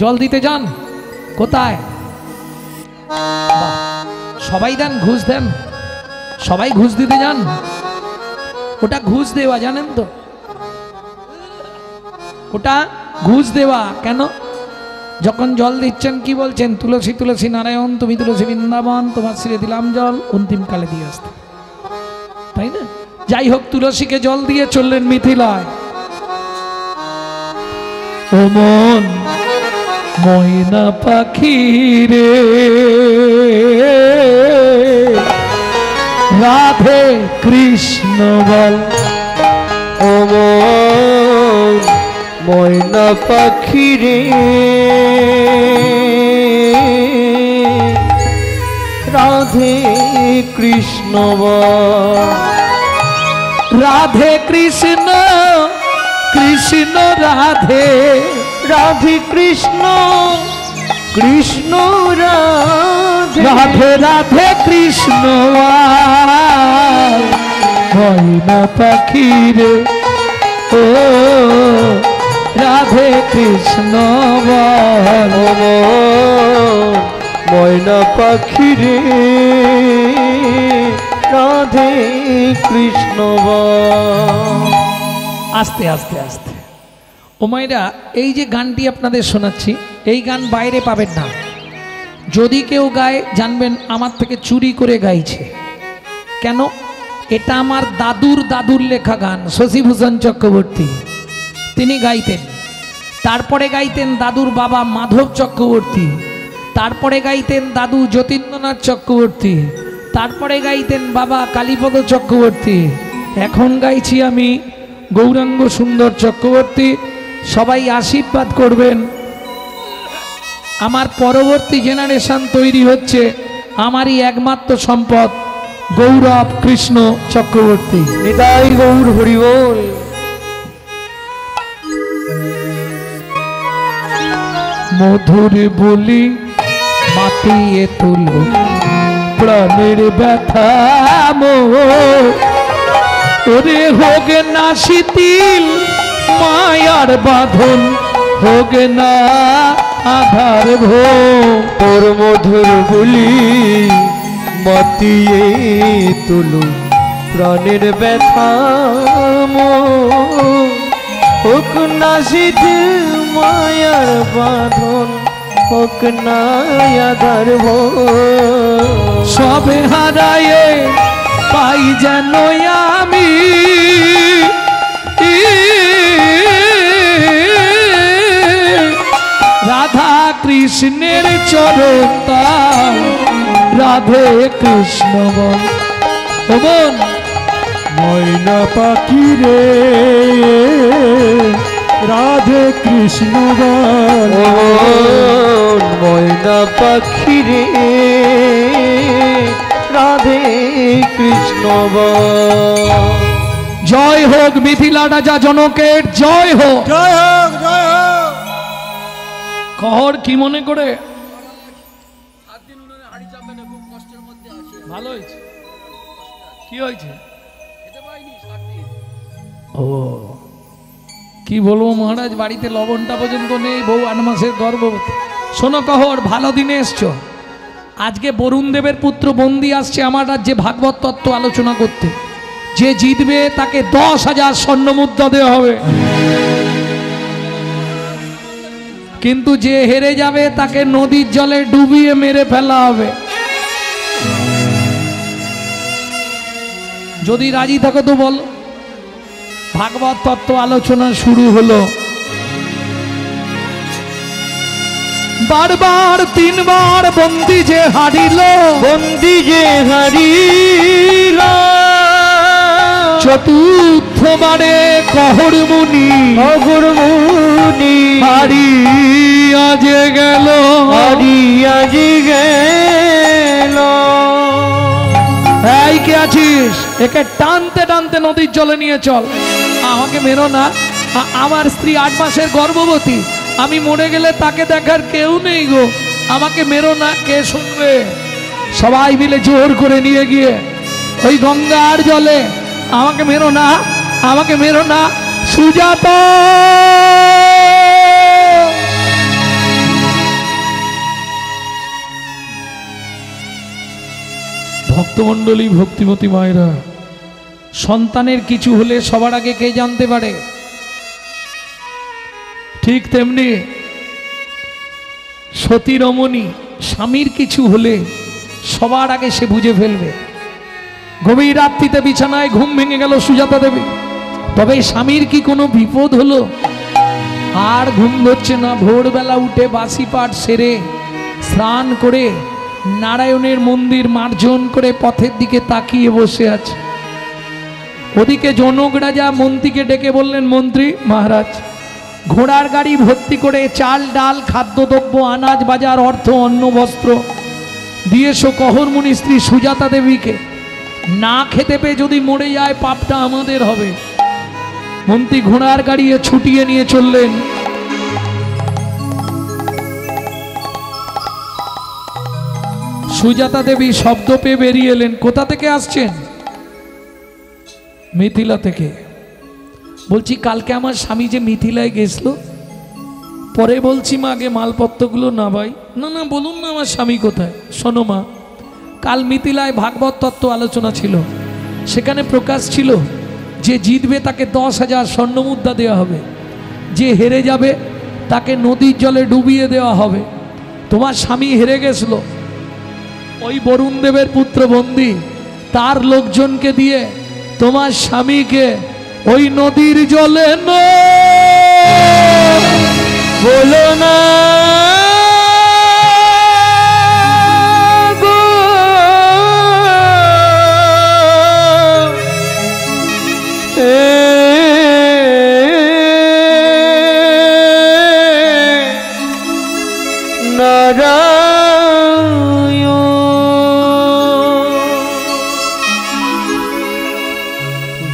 জল দিতে যান। কোথায়? সবাই দেন, ঘুষ দেন, সবাই ঘুষ দিতে যান। ওটা ঘুষ দেওয়া, জানেন তো? ওটা ঘুষ দেওয়া। কেন? যখন জল দিচ্ছেন কি বলছেন? তুলসী তুলসী নারায়ণ, তুমি তুলসী বৃন্দাবন, তোমার শ্রী দিলাম জল, অন্তিমকালে দিয়ে আসতে, তাই না? যাই হোক, তুলসীকে জল দিয়ে চললেন মিথিলায়। ও মন ময়না পাখি রে, রাধে কৃষ্ণ বল। ও মন ময়না পাখি রে, রাধে কৃষ্ণ বল। রাধে কৃষ্ণ কৃষ্ণ রাধে, রাধে কৃষ্ণ কৃষ্ণ রাধে, রাধে রাধে কৃষ্ণ ময়না পাখি রে, ও রাধে কৃষ্ণ বল। ও মন ময়না পাখি রে রাধে কৃষ্ণ বল। আস্তে আস্তে আস্তে ও মায়েরা, এই যে গানটি আপনাদের শোনাচ্ছি, এই গান বাইরে পাবেন না। যদি কেউ গায় জানবেন আমার থেকে চুরি করে গাইছে। কেন? এটা আমার দাদুর দাদুর লেখা গান। শশীভূষণ চক্রবর্তী তিনি গাইতেন। তারপরে গাইতেন দাদুর বাবা মাধব চক্রবর্তী, তারপরে গাইতেন দাদু যতীন্দ্রনাথ চক্রবর্তী, তারপরে গাইতেন বাবা কালীপদ চক্রবর্তী। এখন গাইছি আমি গৌরাঙ্গ সুন্দর চক্রবর্তী। সবাই আশীর্বাদ করবেন। আমার পরবর্তী জেনারেশন তৈরি হচ্ছে, আমারই একমাত্র সম্পদ গৌরব কৃষ্ণ চক্রবর্তী। নিতাই গৌর হরি বল। মধুর বলি মাতিয়ে তুলো প্রাণের ব্যথা ওরে, হোক না শিথিল মায়ার বাঁধন, হোক না আধার ভো। তোর মধুর বলি মাতিয়ে তুলো প্রাণের ব্যথা হোক না শিথিল মায়ার বাঁধন, হোক না আধার ভো। সবে হারায়ে পাই যেন আমি রাধা কৃষ্ণের চরণ তাল, রাধে কৃষ্ণ বল। ও বোন, ময়না পাখি রে রাধে কৃষ্ণ বল। ও ময়না পাখি রে রাধে কৃষ্ণ বল। জয় হোক মিথিলা রাজা জনকের, জয় হোক। জয় হোক, জয় হোক। কহর কি মনে করে? ভালো হয়েছে। কি হয়েছে? ও কি বলবো মহারাজ, বাড়িতে লবণটা পর্যন্ত নেই, বউ 8 মাসের গর্ভবতী। শোনো কহর, ভালো দিনে এসছো। আজকে বরুণ দেবের পুত্র বন্দি আসছে আমার রাজ্যে ভাগবত তত্ত্ব আলোচনা করতে। যে জিতবে তাকে 10,000 স্বর্ণ মুদ্রা দেওয়া হবে, কিন্তু যে হেরে যাবে তাকে নদীর জলে ডুবিয়ে মেরে ফেলা হবে। যদি রাজি থাকো তো বল। ভাগবত তত্ত্ব আলোচনা শুরু হলো। বারবার 3 বার বন্দি যে হারিল, বন্দি যে হারিল, চতুর্থবারে কহর মুনি, অগুর মুনি হারিয়া যে গেল, হারিয়া যে গেল। এই কে আছিস? একে টানতে টানতে নদীর জলে নিয়ে চল। আমাকে মেরো না, আমার স্ত্রী 8 মাসের গর্ভবতী, আমি মরে গেলে তাকে দেখার কেউ নেই গো, আমাকে মেরো না, কে শুনবে? সবাই মিলে জোর করে নিয়ে গিয়ে ওই গঙ্গার জলে, আমাকে মেরো না, আমাকে মেরো না, সুজাতা। ভক্তমণ্ডলী, ভক্তিমতী মায়েরা, সন্তানের কিছু হলে সবার আগে কে জানতে পারে? ঠিক তেমনি সতী রমণী, স্বামীর কিছু হলে সবার আগে সে বুঝে ফেলবে। গভীর রাত্রিতে বিছানায় ঘুম ভেঙে গেল সুজাতা দেবী, তবে স্বামীর কি কোনো বিপদ হলো? আর ঘুম ধরছে না। ভোরবেলা উঠে বাসি পাঠ সেরে স্নান করে নারায়ণের মন্দির মার্জন করে পথের দিকে তাকিয়ে বসে আছে। ওদিকে জনক রাজা মন্ত্রীকে ডেকে বললেন, মন্ত্রী মহারাজ, ঘোড়ার গাড়ি ভর্তি করে চাল ডাল খাদ্যদ্রব্য আনাজ বাজার অর্থ অন্ন বস্ত্র দিয়েছো কহর মুনি স্ত্রী সুজাতা দেবীকে। না খেতে পেয়ে যদি মরে যায় পাপটা আমাদের হবে। মন্ত্রী ঘোড়ার গাড়ি ছুটিয়ে নিয়ে চললেন। সুজাতা দেবী শব্দ পেয়ে বেরিয়ে এলেন। কোথা থেকে আসছেন? মিথিলা থেকে। বলছি কালকে আমার স্বামী যে মিথিলায় গেছিল, পরে বলছি মা আগে মালপত্রগুলো না ভাই, না না বলুন না আমার স্বামী কোথায়। শোনো মা, কাল মিথিলায় ভাগবত তত্ত্ব আলোচনা ছিল, সেখানে প্রকাশ ছিল যে জিতবে তাকে 10,000 স্বর্ণমুদ্রা দেওয়া হবে, যে হেরে যাবে তাকে নদীর জলে ডুবিয়ে দেওয়া হবে। তোমার স্বামী হেরে গেছিল, ওই বরুণ দেবের পুত্র বন্দী তার লোকজনকে দিয়ে তোমার স্বামীকে ওই নদীর জলে বলো না গো,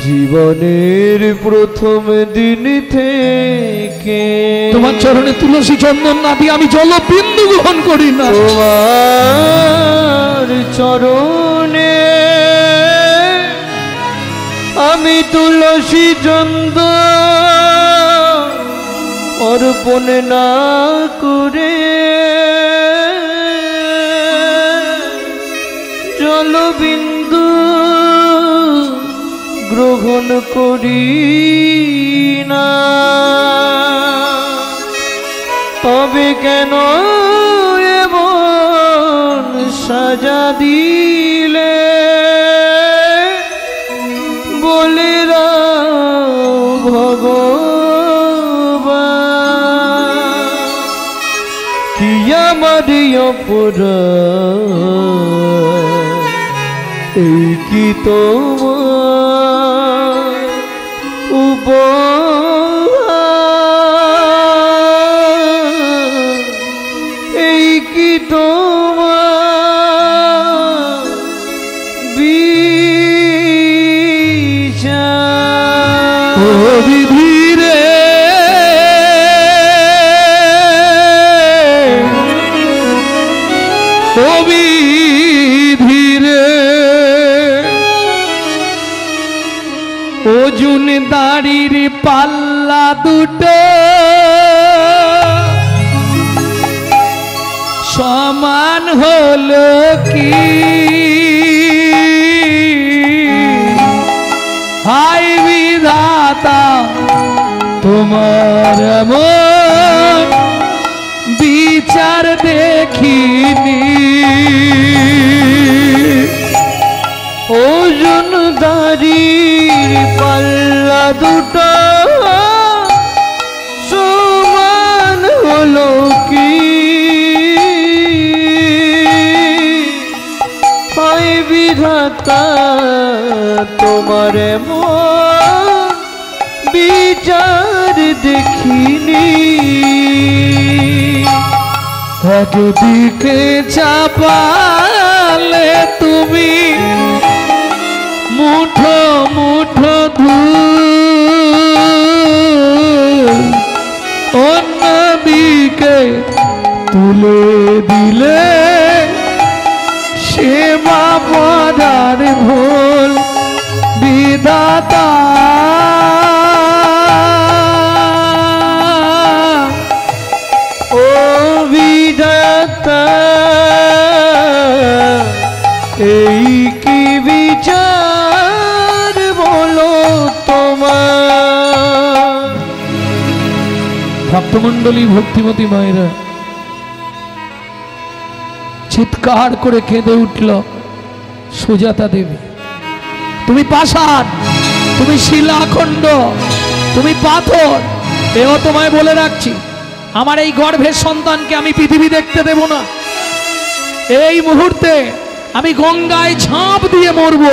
জীবনের প্রথম দিন থেকে তোমার চরণে তুলসী চন্দন না দিয়ে আমি জল বিন্দু গ্রহণ করি না। তোমার চরণে আমি তুলসী চন্দন অর্পণ না করে জলবিন্দু গ্রহণ করি না। তবে কেন এমন সাজা দিলে বলে ভগবান, কি আমার অপরাধ, এই কি তোমার উপহার, এই কি তোমার বিচার। ও বিধি রে, ও বিধি রে, ওজন দাড়ির পাল্লা দুটো সমান হলো কি, হাই বিধাতা তোমার এমন বিচার দেখিনি। ওজন দাড়ির পাল্লা দুটো সমান হলো কি, হয় বিধাতা তোমার এমন বিচার দেখিনি। একদিকে চাপালে তুমি মুঠো মুঠো ধূল, অন্যদিকে তুলে দিলে সেবা পড়ার ভুল। বিধাতা ও বিধাতা, এই কি বিচার বলো তোমার। ভক্তমণ্ডলী, ভক্তিমতী মায়েরা চিৎকার করে কেঁদে উঠল। সুজাতা দেবী, তুমি পাষাণ, তুমি শিলাখণ্ড, তুমি পাথর, এও তোমায় বলে রাখছি, আমার এই গর্ভের সন্তানকে আমি পৃথিবী দেখতে দেব না। এই মুহূর্তে আমি গঙ্গায় ঝাঁপ দিয়ে মরব।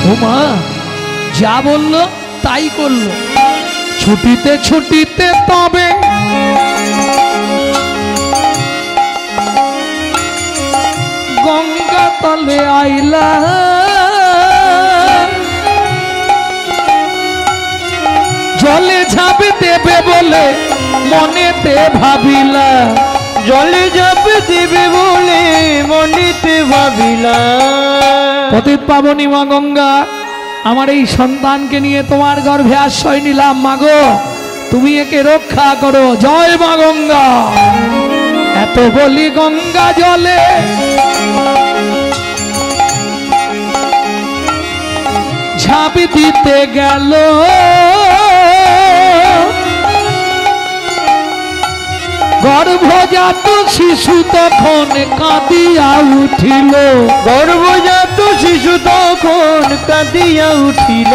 ও মা যা বললো তাই করলো। ছুটিতে ছুটিতে তবে গঙ্গা তলে আইলা, জলে ঝাঁপ দেবে বলে মনেতে ভাবিলা, জলে ঝাঁপ দেবে বলে মনেতে ভাবিলা। পতিত পাবনী মা গঙ্গা আমার এই সন্তানকে নিয়ে তোমার গর্ভে আশ্রয় নিলাম মাগো, তুমি একে রক্ষা করো। জয় মা গঙ্গা। এত বলি গঙ্গা জলে ঝাঁপ দিতে গেল, গর্ভজাত শিশু তখন কাঁদিয়া উঠিল। গর্ভজাত শিশু তখন কাঁদিয়া উঠিল।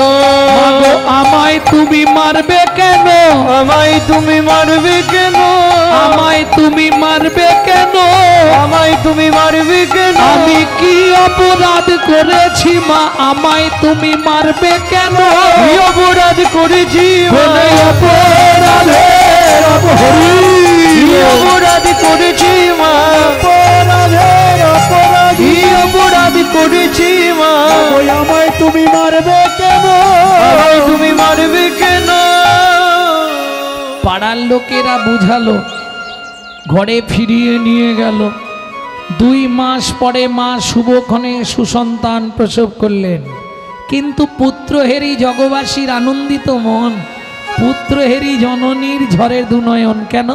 মাগো আমায় তুমি মারবে কেন? আমায় তুমি মারবে কেন? আমায় তুমি মারবে কেন? আমায় তুমি মারবে কেন? আমি কি অপরাধ করেছি মা? আমায় তুমি মারবে কেন? কি অপরাধ করেছি মা? কোন অপরাধের অপহরি? কি অপরাধ করেছি মা? কি অপরাধ করেছি মা? আমায় তুমি মারবে কেন? আমায় তুমি মারবে কেন? পাড়ার লোকেরা বুঝালো, ঘরে ফিরিয়ে নিয়ে গেল। 2 মাস পরে মা শুভক্ষণে সুসন্তান প্রসব করলেন। কিন্তু পুত্রহেরি জগবাসীর আনন্দিত মন, পুত্রহেরি জননীর ঝড়ের দুনয়ন। কেন?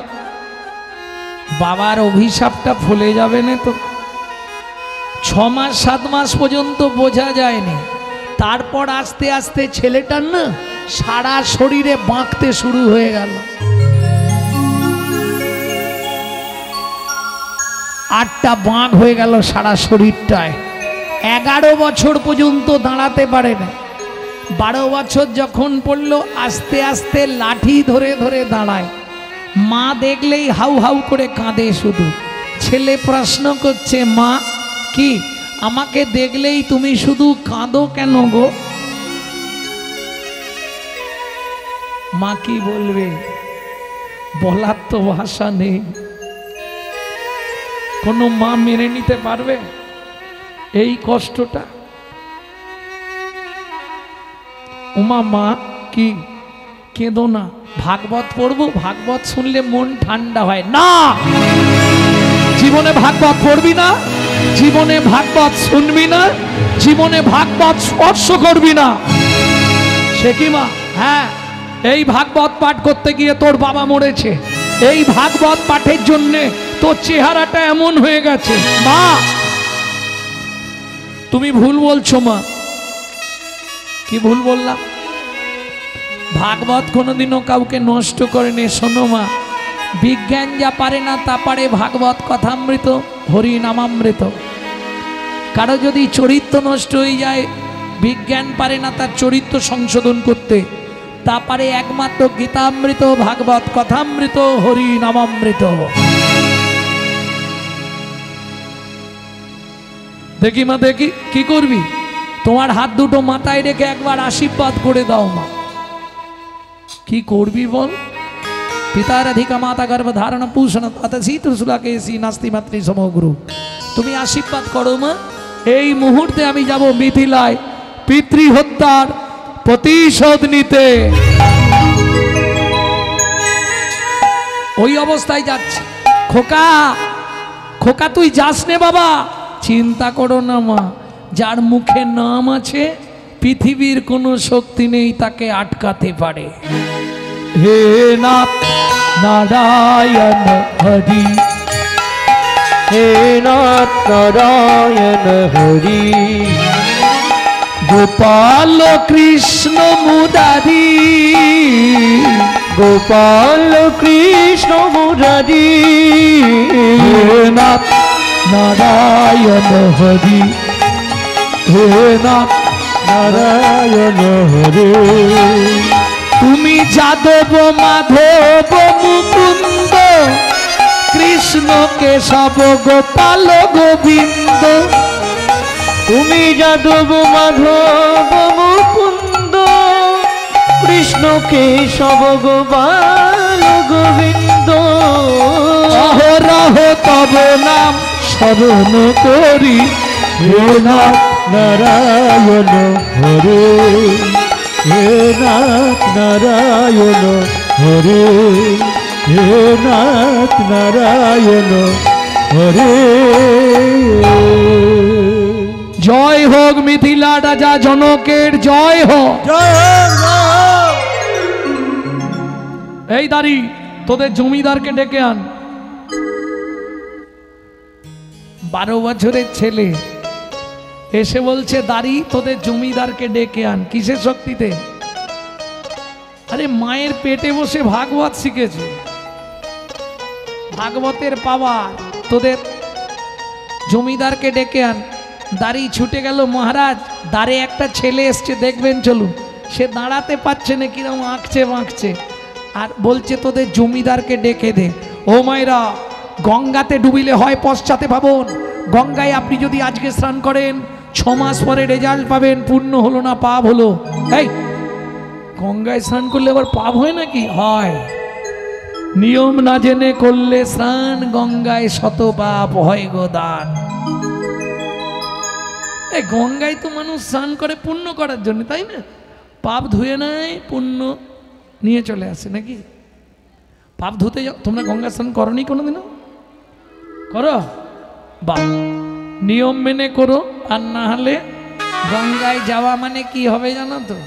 বাবার অভিশাপটা ফলে যাবে না তো। 6 মাস 7 মাস পর্যন্ত বোঝা যায়নি, তারপর আস্তে আস্তে ছেলেটার না সারা শরীরে বাঁকতে শুরু হয়ে গেল। 8টা বাঁক হয়ে গেল সারা শরীরটায়। 11 বছর পর্যন্ত দাঁড়াতে পারে না। 12 বছর যখন পড়ল আস্তে আস্তে লাঠি ধরে ধরে দাঁড়ায়। মা দেখলেই হাউ হাউ করে কাঁদে শুধু। ছেলে প্রশ্ন করছে, মা কি আমাকে দেখলেই তুমি শুধু কাঁদো কেন গো? মা কি বলবে, বলার তো ভাষা নেই। কোনো মা মেনে নিতে পারবে এই কষ্টটা? উমা মা কি কেঁদো না, ভাগবত পড়বো, ভাগবত শুনলে মন ঠান্ডা হয়। না, জীবনে ভাগবত পড়বি না, জীবনে ভাগবত শুনবি না, জীবনে ভাগবত স্পর্শ করবি না। সে কি মা? হ্যাঁ, এই ভাগবত পাঠ করতে গিয়ে তোর বাবা মরেছে, এই ভাগবত পাঠের জন্যে তোর চেহারাটা এমন হয়ে গেছে। মা তুমি ভুল বলছো মা। কি ভুল বললাম? ভাগবত কোনোদিনও কাউকে নষ্ট করেনি। শোনো মা, বিজ্ঞান যা পারে না তা পারে ভাগবত কথামৃত, হরি নামামৃত। কারো যদি চরিত্র নষ্ট হয়ে যায়, বিজ্ঞান পারে না তার চরিত্র সংশোধন করতে, তা পারে একমাত্র গীতামৃত, ভাগবত কথামৃত, হরি নামামৃত। দেখি মা, দেখি কি করবি? তোমার হাত দুটো মাথায় রেখে একবার আশীর্বাদ করে দাও মা। কি করবি বল? পিতার অধিকা মাতা গর্ভ ধারণ পুষণ তথি ত্রিশুলাকেশী নাস্তি মাতৃ সমগুরু। তুমি আশীর্বাদ করো মা। এই মুহূর্তে আমি যাব মিথিলায় পিতৃ হত্যার প্রতিশোধ নিতে। ওই অবস্থায় যাচ্ছে। খোকা, খোকা তুই যাস নে বাবা। চিন্তা করো না মা, যার মুখে নাম আছে পৃথিবীর কোনো শক্তি নেই তাকে আটকাতে পারে। হে নাথ নারায়ণ হরি, হে নাথ নারায়ণ হরি, গোপাল কৃষ্ণ মুরারি, গোপাল কৃষ্ণ মুরারি, হে নাথ নারায়ণ হরি, হে নাথ নারায়ণ হরে। তুমি যাদব মাধব মুকুন্দ, কৃষ্ণ কেশব গোপাল গোবিন্দ। তুমি যাদব মাধব মুকুন্দ, কৃষ্ণ কেশব গোপাল গোবিন্দ। অহরহ তব নাম স্মরণ করি, হে নাথ নারায়ণ হরে, হে নাথ নারায়ণ হরে, হে নাথ নারায়ণ হরে। জয় হোক মিথিলা রাজা জনকের জয় হোক। এই দাঁড়ি তোদের জমিদারকে ডেকে আন। 12 বছরের ছেলে এসে বলছে দাঁড়ি তোদের জমিদারকে ডেকে আন। কিসের শক্তিতে? আরে মায়ের পেটে বসে ভাগবত শিখেছে, ভাগবতের পাওয়ার। তোদের জমিদারকে ডেকে আন। দাঁড়ি ছুটে গেল। মহারাজ দ্বারে একটা ছেলে এসছে, দেখবেন চলুন। সে দাঁড়াতে পারছে না, কিরম আঁকছে বাঁকছে, আর বলছে তোদের জমিদারকে ডেকে দে। ও মায়েরা, গঙ্গাতে ডুবিলে হয় পশ্চাতে পাবন। গঙ্গায় আপনি যদি আজকে স্নান করেন 6 মাস পরে রেজাল্ট পাবেন, পূর্ণ হলো না পাপ হলো। এই গঙ্গায় স্নান করলে আবার পাপ হয় নাকি? হয়। নিয়ম না জেনে করলে স্নান, গঙ্গায় শত পাপ হয় গো দান। এই গঙ্গায় তো মানুষ স্নান করে পুণ্য করার জন্য, তাই না? পাপ ধুয়ে নেয়, পুণ্য নিয়ে চলে আসে নাকি? পাপ ধুতে যাও। তোমরা গঙ্গা স্নান করনি কোনোদিনও? করো? বা নিয়ম মেনে করো। আর না হলে গঙ্গায় যাওয়া মানে কি হবে জানো তো?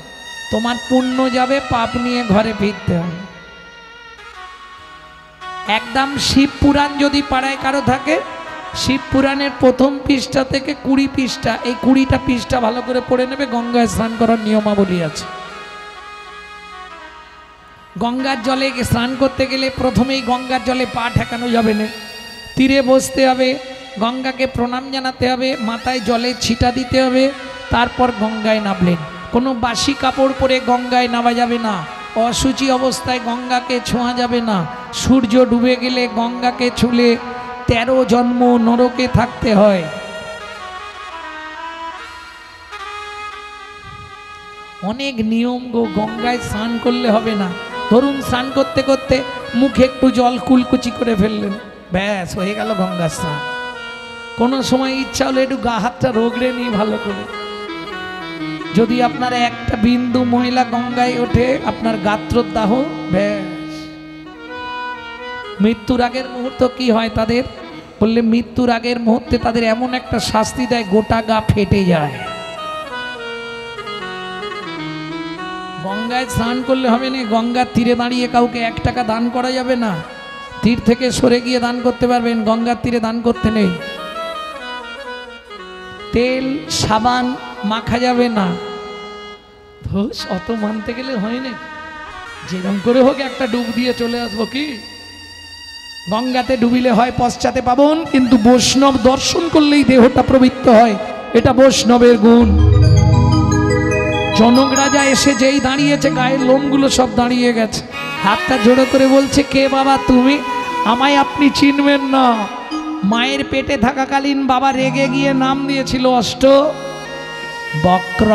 তোমার পুণ্য যাবে, পাপ নিয়ে ঘরে ফিরতে হবে। একদম শিব পুরাণ যদি পাড়ায় কারো থাকে, শিব পুরাণের 1ম পৃষ্ঠা থেকে 20 পৃষ্ঠা, এই 20টা পৃষ্ঠা ভালো করে পড়ে নেবে। গঙ্গায় স্নান করার নিয়মাবলী আছে। গঙ্গার জলে স্নান করতে গেলে প্রথমেই গঙ্গার জলে পা ঠেকানো যাবে না, তীরে বসতে হবে, গঙ্গাকে প্রণাম জানাতে হবে, মাথায় জলে ছিটা দিতে হবে, তারপর গঙ্গায় নামলেন। কোনো বাসি কাপড় পরে গঙ্গায় নামা যাবে না, অশুচি অবস্থায় গঙ্গাকে ছোঁয়া যাবে না। সূর্য ডুবে গেলে গঙ্গাকে ছুলে 13 জন্ম নরকে থাকতে হয়। অনেক নিয়ম গো। গঙ্গায় স্নান করলে হবে না। ধরুন স্নান করতে করতে মুখে একটু জল কুলকুচি করে ফেললেন, ব্যাস হয়ে গেল গঙ্গা স্নান। কোনো সময় ইচ্ছা হলে একটু গা হাতটা রগড়ে নিয়ে ভালো করে। যদি আপনার একটা বিন্দু ময়লা গঙ্গায় ওঠে, আপনার গাত্রদাহ, ব্যাস। মৃত্যুর আগের মুহূর্ত কি হয় তাদের? বললে মৃত্যুর আগের মুহূর্তে তাদের এমন একটা শাস্তি দেয়, গোটা গা ফেটে যায়। গঙ্গায় স্নান করলে হবে না। গঙ্গার তীরে দাঁড়িয়ে কাউকে 1 টাকা দান করা যাবে না। তীর থেকে সরে গিয়ে দান করতে পারবেন, গঙ্গার তীরে দান করতে নেই। তেল সাবান মাখা যাবে না। ধুস, অত মানতে গেলে হয় না। যেরকম করে হোক একটা ডুব দিয়ে চলে আসবো কি? গঙ্গাতে ডুবিলে হয় পশ্চাতে পাবন, কিন্তু বৈষ্ণব দর্শন করলেই দেহটা পবিত্র হয়। এটা বৈষ্ণবের গুণ। জনক রাজা এসে যেই দাঁড়িয়েছে, গায়ের লোমগুলো সব দাঁড়িয়ে গেছে। হাতটা জোড়ো করে বলছে, কে বাবা তুমি? আমায় আপনি চিনবেন না। মায়ের পেটে থাকাকালীন বাবা রেগে গিয়ে নাম দিয়েছিল অষ্টবক্র।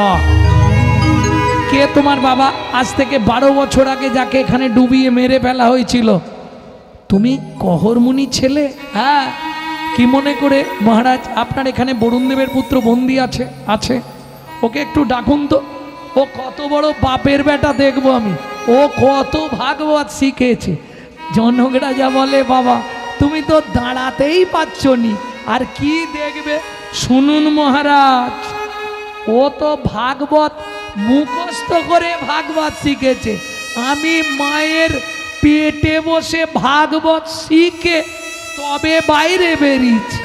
কে তোমার বাবা? আজ থেকে 12 বছর আগে যাকে এখানে ডুবিয়ে মেরে ফেলা হয়েছিল। তুমি কহরমুনি ছেলে? হ্যাঁ। কি মনে করে? মহারাজ আপনার এখানে বরুণদেবের পুত্র বন্দী আছে। আছে, ওকে একটু ডাকুন তো। ও কত বড় বাপের বেটা দেখবো আমি, ও কত ভাগবত শিখেছে। জনক রাজা বলে, বাবা তুমি তো দাঁড়াতেই পারছ নি, আর কি দেখবে? শুনুন মহারাজ, ও তো ভাগবত মুখস্থ করে ভাগবত শিখেছে। আমি মায়ের পেটে বসে ভাগবত শিখে তবে বাইরে বেরিয়েছি।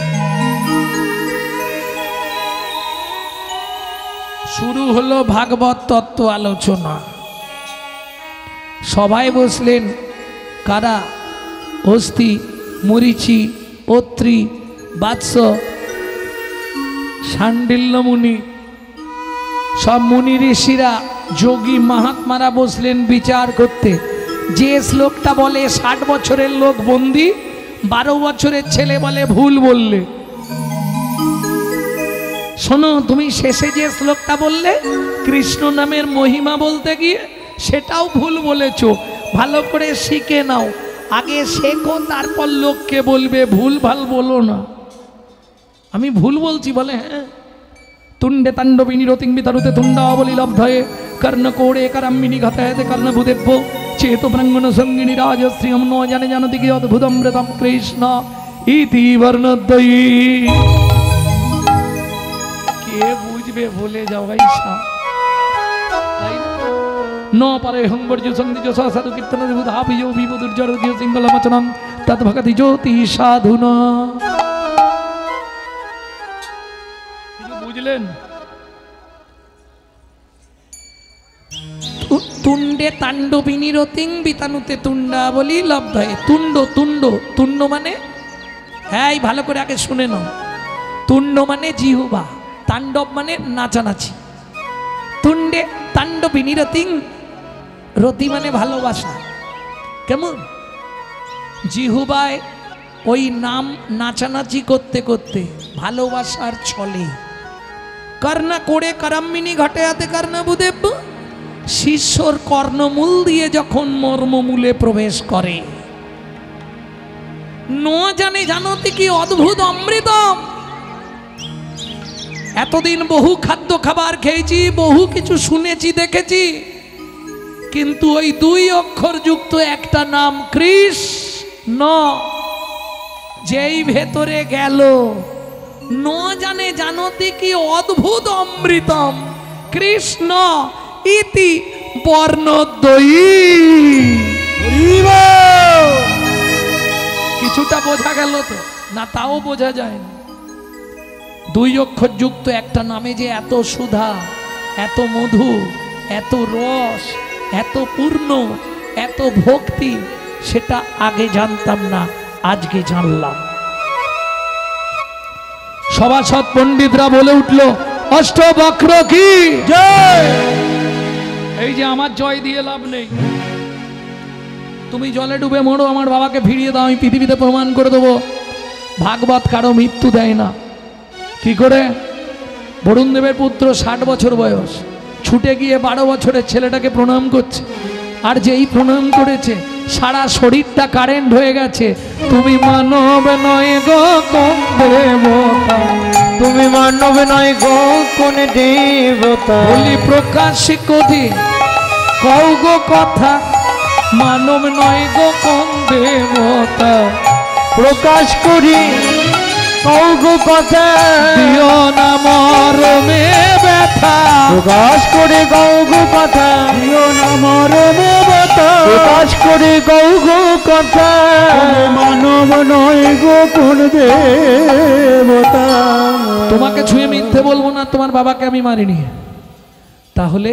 শুরু হলো ভাগবত তত্ত্ব আলোচনা। সবাই বসলেন। কারা? অস্থি, মরীচি, অত্রি, বাৎস, শাণ্ডিল্য মুনি, সব মুনি ঋষিরা, যোগী মহাত্মারা বসলেন বিচার করতে। যে শ্লোকটা বলে 60 বছরের লোক বন্দি, 12 বছরের ছেলে বলে ভুল বললে। শোনো, তুমি শেষে যে শ্লোকটা বললে কৃষ্ণ নামের মহিমা বলতে গিয়ে, সেটাও ভুল বলেছ। ভালো করে শিখে নাও, আগে শেখো, তারপর লোককে বলবে। ভুল ভাল বলো না। আমি ভুল বলছি বলে? হ্যাঁ। তুণ্ডে তাণ্ডবিনী রতিং বিতরুতে তুণ্ডাবলী লব্ধয়ে কর্ণকোড়ে করম্মিনী ঘতয়তে কর্ণভূদেভ্যো চেতো ব্রাহ্মণ সঙ্গিনী রাজশ্রী ন জানে জানতি কি অদ্ভুতমৃতম কৃষ্ণ ইতি বর্ণদ্বয়ী। কে কে বুঝবে বলে যাও ভাই সাহ। তাই না? ন পারে হংবর্য সন্ধি যশা সাধু কীর্তন বিভূত হাবিজ বিভূতুর জড়গীয় সিঙ্গলমচনম তৎ ভগতি জ্যোতি সাধুন। কিছু বুঝলেন? তুণ্ডে তাণ্ডবিনী রতিং বিতানুতে তুণ্ডা বলি লব্ধয়ে। তুণ্ড তুণ্ড তুণ্ড মানে, হ্যাঁ ভালো করে আগে শুনে নাও। তুণ্ড মানে জিহ্বা, তাণ্ডব মানে নাচানাচি। তুণ্ডে তাণ্ডবিনী রতিং, রতি মানে ভালোবাসা। কেমন? জিহ্বায় ওই নাম নাচানাচি করতে করতে ভালোবাসার ছলে কর্ণা করে করম্মিনী ঘটে হাতে কর্ণবুদেব, শিষ্যর কর্ণমূল দিয়ে যখন মর্মমূলে প্রবেশ করে। ন জানে জানতে কি অদ্ভুত অমৃতম। এতদিন বহু খাদ্য খাবার খেয়েছি, বহু কিছু শুনেছি দেখেছি, কিন্তু ওই দুই অক্ষর যুক্ত একটা নাম কৃষ্ণ যেই ভেতরে গেল, ন জানে জানতে কি অদ্ভুত অমৃতম কৃষ্ণ ইতি বর্ণদ্বয়ী। কিছুটা বোঝা গেল তো না? তাও বোঝা যায় না। দুই অক্ষর যুক্ত একটা নামে যে এত সুধা, এত মধু, এত রস, এত পূর্ণ, এত ভক্তি, সেটা আগে জানতাম না, আজকে জানলাম। সভাসদ পণ্ডিতরা বলে উঠল অষ্টবক্র কি জয়। এই যে আমার জয় দিয়ে লাভ নেই, তুমি জলে ডুবে মরো, আমার বাবাকে ফিরিয়ে দাও, আমি পৃথিবীতে প্রমাণ করে দেবো ভাগবত কারো মৃত্যু দেয় না। কি করে? বরুণ দেবের পুত্র 60 বছর বয়স, ছুটে গিয়ে 12 বছরের ছেলেটাকে প্রণাম করছে, আর যেই প্রণাম করেছে সারা শরীরটা কারেন্ট হয়ে গেছে। তুমি মানব নয় গো কোন দেবতা, তুমি মানব নয় গো কোন দেবতা, বলি প্রকাশ কোথি কও গো কথা, মানব নয় গো কোন দেবতা, প্রকাশ করি কও গো কথা, দিও না মরমে ব্যথা, প্রকাশ করে কও গো কথা, দিও না মরমে ব্যথা, প্রকাশ করে কও গো কথা, মানব নয় গো কোন দেবতা। তোমাকে ছুঁয়ে মিথ্যে বলবো না, তোমার বাবাকে আমি মারিনি। তাহলে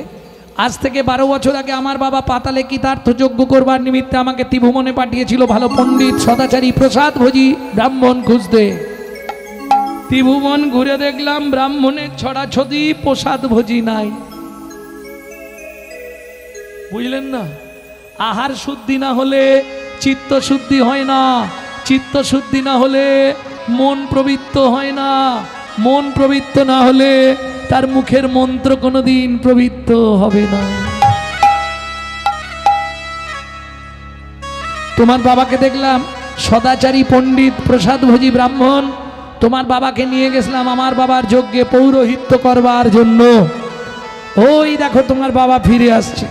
আজ থেকে 12 বছর আগে আমার বাবা পাতালে কৃতার্থ যজ্ঞ করবার নিমিত্তে আমাকে ত্রিভুবনে পাঠিয়েছিল ভালো পণ্ডিত সদাচারী প্রসাদ ভোজি ব্রাহ্মণ খুঁজতে। ত্রিভুবন ঘুরে দেখলাম ব্রাহ্মণের ছড়াছড়ি, প্রসাদ ভোজি নাই। বুঝলেন না? আহার শুদ্ধি না হলে চিত্ত শুদ্ধি হয় না, চিত্ত শুদ্ধি না হলে মন প্রবৃত্ত হয় না, মন প্রবৃত্ত না হলে তার মুখের মন্ত্র কোনোদিন প্রবৃত্ত হবে না। তোমার বাবাকে দেখলাম সদাচারী পণ্ডিত প্রসাদ ভোজি ব্রাহ্মণ, তোমার বাবাকে নিয়ে গেছিলাম আমার বাবার যজ্ঞে পৌরোহিত্য করবার জন্য। ওই দেখো তোমার বাবা ফিরে আসছে।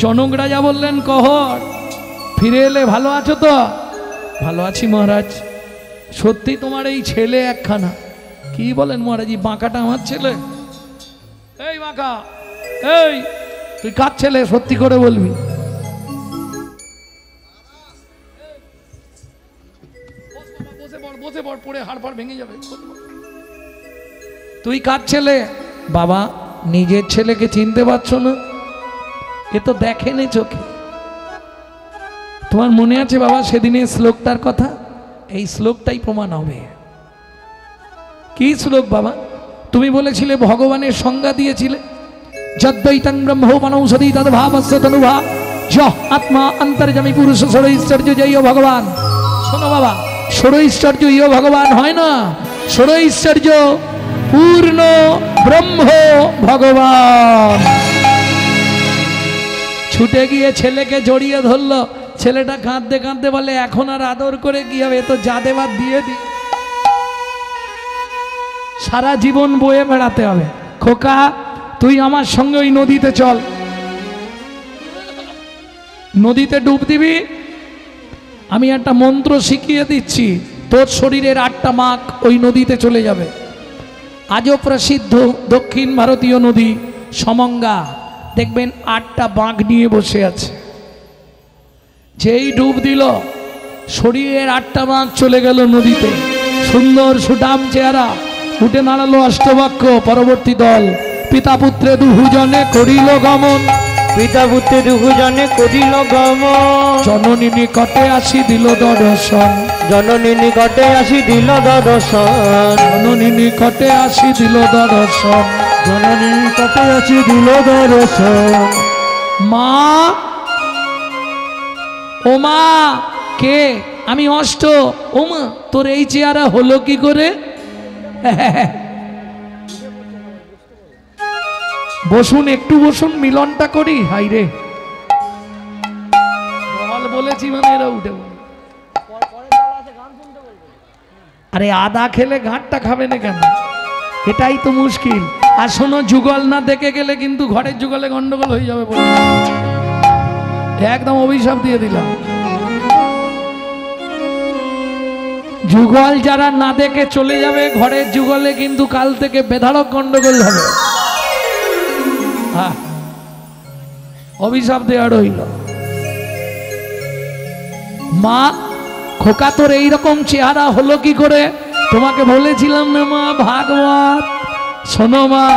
জনক রাজা বললেন কহর ফিরে এলে ভালো আছো তো? ভালো আছি মহারাজ। সত্যি তোমার এই ছেলে একখানা। কি বলেন মহারাজ? বাঁকাটা আমার ছেলে? এই বাঁকা, এই তুই কার ছেলে? সত্যি করে বলবি। বসে পড়, পড়ে হাড় ফাড় ভেঙে যাবে। তুই কার ছেলে? বাবা নিজের ছেলেকে চিনতে পারছো না? এ তো দেখেনি চোখে। তোমার মনে আছে বাবা সেদিনের শ্লোকটার কথা? এই শ্লোকটাই প্রমাণ হবে। কি শ্লোক বাবা? তুমি বলেছিলে ভগবানের সংজ্ঞা দিয়েছিলে, যদ্বৈতং ব্রহ্মো মনৌষধি তদ্ভাবস্য তনুভা যহ আত্মা অন্তর্যামী পুরুষ ষড়ৈশ্বর্য জয় ভগবান। শোনো বাবা, ষড়ৈশ্বর্য ইয় ভগবান হয় না, ষড়ৈশ্বর্য পূর্ণ ব্রহ্ম ভগবান। ছুটে গিয়ে ছেলেকে জড়িয়ে ধরলো। ছেলেটা কাঁদতে কাঁদতে বলে এখন আর আদর করে কি হবে, তো যা দেবার দিয়ে দি, সারা জীবন বয়ে বেড়াতে হবে। খোকা তুই আমার সঙ্গে ওই নদীতে চল, নদীতে ডুব দিবি, আমি একটা মন্ত্র শিখিয়ে দিচ্ছি, তোর শরীরের 8টা মাখ ওই নদীতে চলে যাবে। আজও প্রসিদ্ধ দক্ষিণ ভারতীয় নদী সমঙ্গা, দেখবেন 8টা বাঁক নিয়ে বসে আছে। যেই ডুব দিল শরীরের 8টা বাঁক চলে গেল নদীতে। সুন্দর সুঠাম চেহারা, উঠে দাঁড়ালো অষ্টবাক্য পরবর্তী দল। পিতা পুত্রে দুজনে করিল গমন, পিতা পুত্রে দুজনে করিল গমন। জননী নিকটে আসি দিল দর্শন, জননী নিকটে আসি দিল দর্শন। জননী নিকটে আসি দিল দর্শন। জননী নিকটে আসি দিল দর্শন। মা, ও মা, কে? আমি অষ্ট। ও মা, তোর এই চেহারা হলো কি করে? বসুন, একটু বসুন, মিলনটা করি। হাই রে, বল বলেছি মানে এরা উঠে বলে। আরে আদা খেলে ঘাটটা খাবে না কেন? এটাই তো মুশকিল। আর শোনো, যুগল না দেখে গেলে কিন্তু ঘরের যুগলে গন্ডগোল হয়ে যাবে বলে একদম অভিশাপ দিয়ে দিলাম। যুগল যারা না দেখে চলে যাবে ঘরের যুগলে, কিন্তু কাল থেকে বেধারক গন্ডগোল হবে। হ্যাঁ, অভিশাপ দেওয়া রইল। মা, খোকা তোর এইরকম চেহারা হলো কি করে? তোমাকে বলেছিলাম না মা, ভাগবত শোনো মা,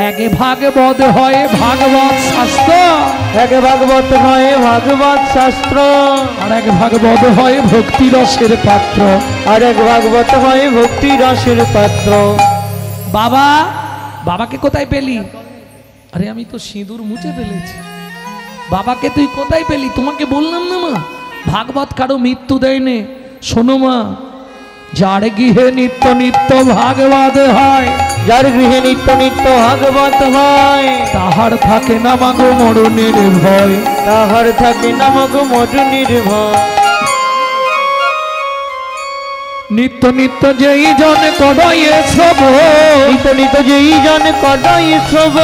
একে ভাগবত হয় ভাগবত শাস্ত্র, একে ভাগবত হয় ভাগবত শাস্ত্র, আর এক ভাগবত হয় ভক্তি রসের পাত্র, আর এক ভাগবত হয় ভক্তি রসের পাত্র। বাবা, বাবাকে কোথায় পেলি? আরে আমি তো সিঁদুর মুছে ফেলেছি। বাবাকে তুই কোথায় পেলি? তোমাকে বললাম না মা, ভাগবত কারো মৃত্যু দেয়নি। শোনো মা, যার গৃহে নিত্য নিত্য ভাগবত হয়, যার গৃহে নিত্য নিত্য ভাগবত হয়, তাহার থাকে না মাগো মরণের ভয়, তাহার থাকে না মাগো মরণের ভয়। নিত্য নিত্য যেই জন কড়াইয়ে সব, নিত্য নিত্য যেই জন কটাই সব,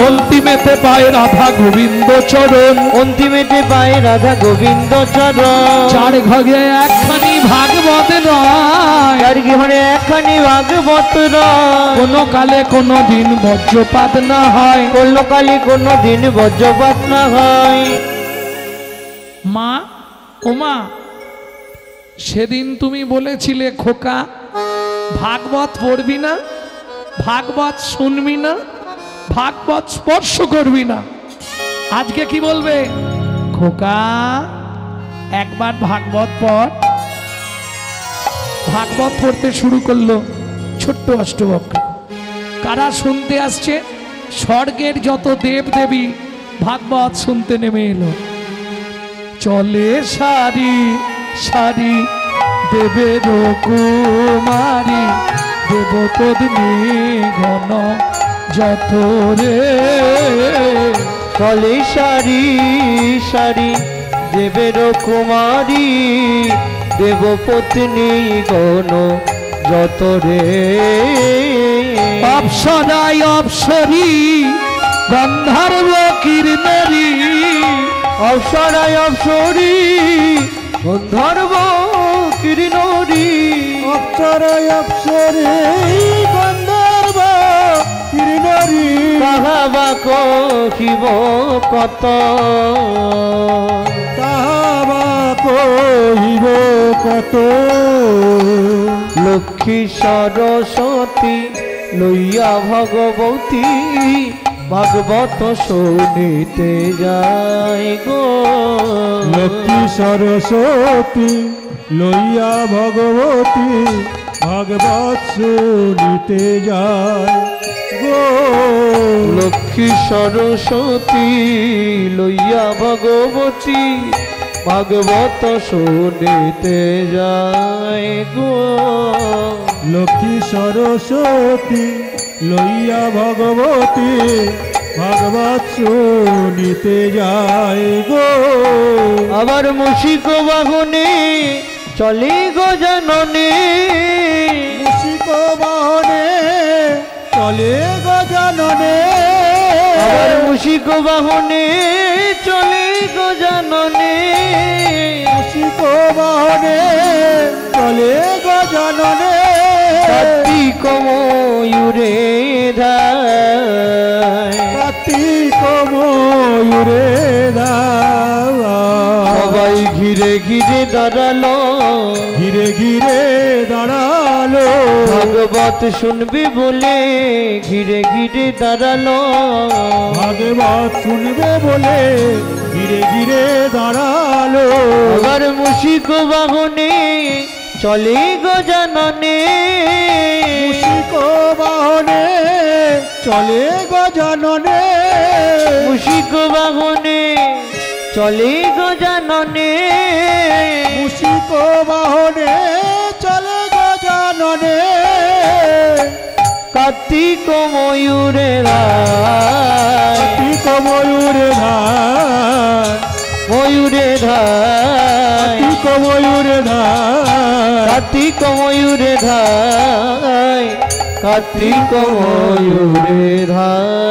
অন্তিমেতে পায় রাধা গোবিন্দ চরণ, অন্তিমেতে পায় রাধা গোবিন্দ চরণ। চার ঘরে একখানি ভাগবত নয়, যার গৃহে একখানি ভাগবত রয়, কোনো কালে কোনো দিন বজ্রপাত না হয়। কোনো কালে কোনো দিন বজ্রপাত না হয়। মা, ও মা, সেদিন তুমি বলেছিলে খোকা ভাগবত পড়বি না, ভাগবত শুনবি না, ভাগবত স্পর্শ করবি না। আজকে কি বলবে? খোকা একবার ভাগবত পড়। ভাগবত পড়তে শুরু করলো ছোট্ট অষ্টবক্র। কারা শুনতে আসছে? স্বর্গের যত দেব দেবী ভাগবত শুনতে নেমে এলো। চলে সারি সারি দেবের কুমারী, দেবপত্নী ঘন যত রে। চলে সারি সারি দেবের কুমারী, দেবপত্নী গণ যত রে। অপ্সরায় অপ্সরী গন্ধর্ব কিরণরী, অপ্সরায় অপ্সরী গন্ধর্ব কিরণরী। অপ্সরায় অপ্সরে গন্ধর্ব কিরণরী, কাহাবা কহিব কত, তাহাবা কহিব কত। লক্ষ্মী সরস্বতী লইয়া ভগবতী, ভাগবত শুনিতে যাই গো। লক্ষ্মী সরস্বতী লইয়া ভগবতী, ভাগবত শুনিতে যায় গো। লক্ষ্মী সরস্বতী লইয়া ভগবতী, ভাগবত শুনিতে যায় গো। লক্ষ্মী সরস্বতী লইয়া ভগবতী, ভাগবত শুনিতে যায় গো। আবার মুশিক বাহনে চলে গো জননী, মুশিক বাহনে চলে গজাননে, আবার মুশিক বাহনে চলে গো জননী। মুশিক বাহনে চলে গজাননে, কার্তিক ময়ূরে ধায় কার্তিক ময়ূরে ধায় সবাই ঘিরে ঘিরে দাঁড়ালো ঘিরে ঘিরে দাঁড়ালো ভাগবত শুনবে বলে ঘিরে ঘিরে দাঁড়ালো ভাগবত শুনবে বলে ঘিরে ঘিরে দাঁড়ালো আবার মুশিক বাহনে চলে গজাননে মুশিক বাহনে চলে গজাননে মুশিক বাহনে চলে গজাননে মুশিক বাহনে চলে গজাননে কার্তিক ময়ূরে ধায় কার্তিক ময়ূরে ধায় ময়ূরে ধায় কার্তিক ময়ূরে ধায় কার্তিক ময়ূরে ধায় কার্তিক ময়ূরে ধায়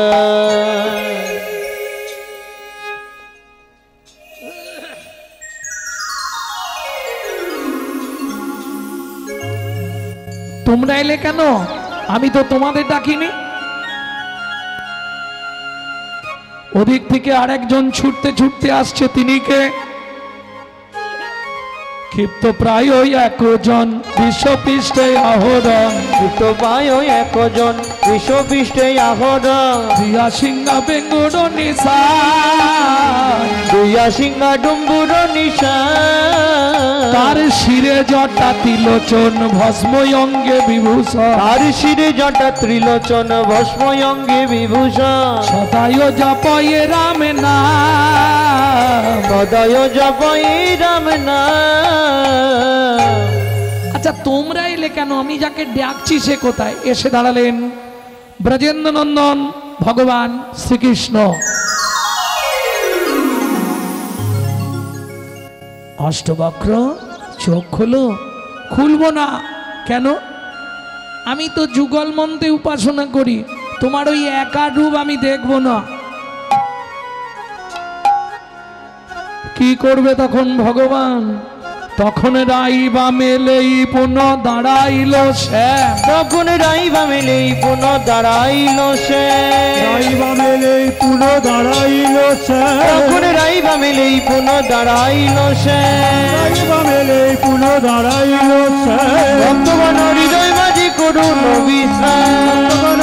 তোমরা এলে কেন? আমি তো তোমাদের ডাকিনি। ওদিক থেকে আরেকজন ছুটতে ছুটতে আসছে, তিনি কে? ক্ষিপ্ত প্রায় একজন বিশ্বপৃষ্ঠে আহরণ তো পায় একজন বিশ্বপৃষ্ঠে আহরণ দিয়া সিংহা বেঙ্গুর নিশা দুইয়া সিংহা ডুম্বুর নিশা তার শিরে জটা তিলোচন ভস্ম অঙ্গে বিভূষণ তার শিরে জটা ত্রিলোচন ভস্ম অঙ্গে বিভূষণ সদায় জপয়ে রাম নাম সদয় জপই রাম নাম। আচ্ছা তোমরা এলে কেন? আমি যাকে ডাকছি সে কোথায়? এসে দাঁড়ালেন ব্রজেন্দ্র নন্দন ভগবান শ্রীকৃষ্ণ। অষ্টবক্র চোখ খোলো। খুলবো না কেন? আমি তো যুগল মন্ত্রে উপাসনা করি, তোমার ওই একা রূপ আমি দেখবো না। কি করবে তখন ভগবান? তখন রাইবা মেলেই পুনঃ দাঁড়াইল সে তখন রাইবা মেলেই পুনঃ দাঁড়াইল সে রাইবা মেলেই পুনঃ দাঁড়াইল সে তখন রাইবা মেলেই পুনঃ দাঁড়াইল সে রাইবা মেলেই পুনঃ দাঁড়াইল সে ভক্তগণ হৃদয় মাঝে করুণ বিশ্বাস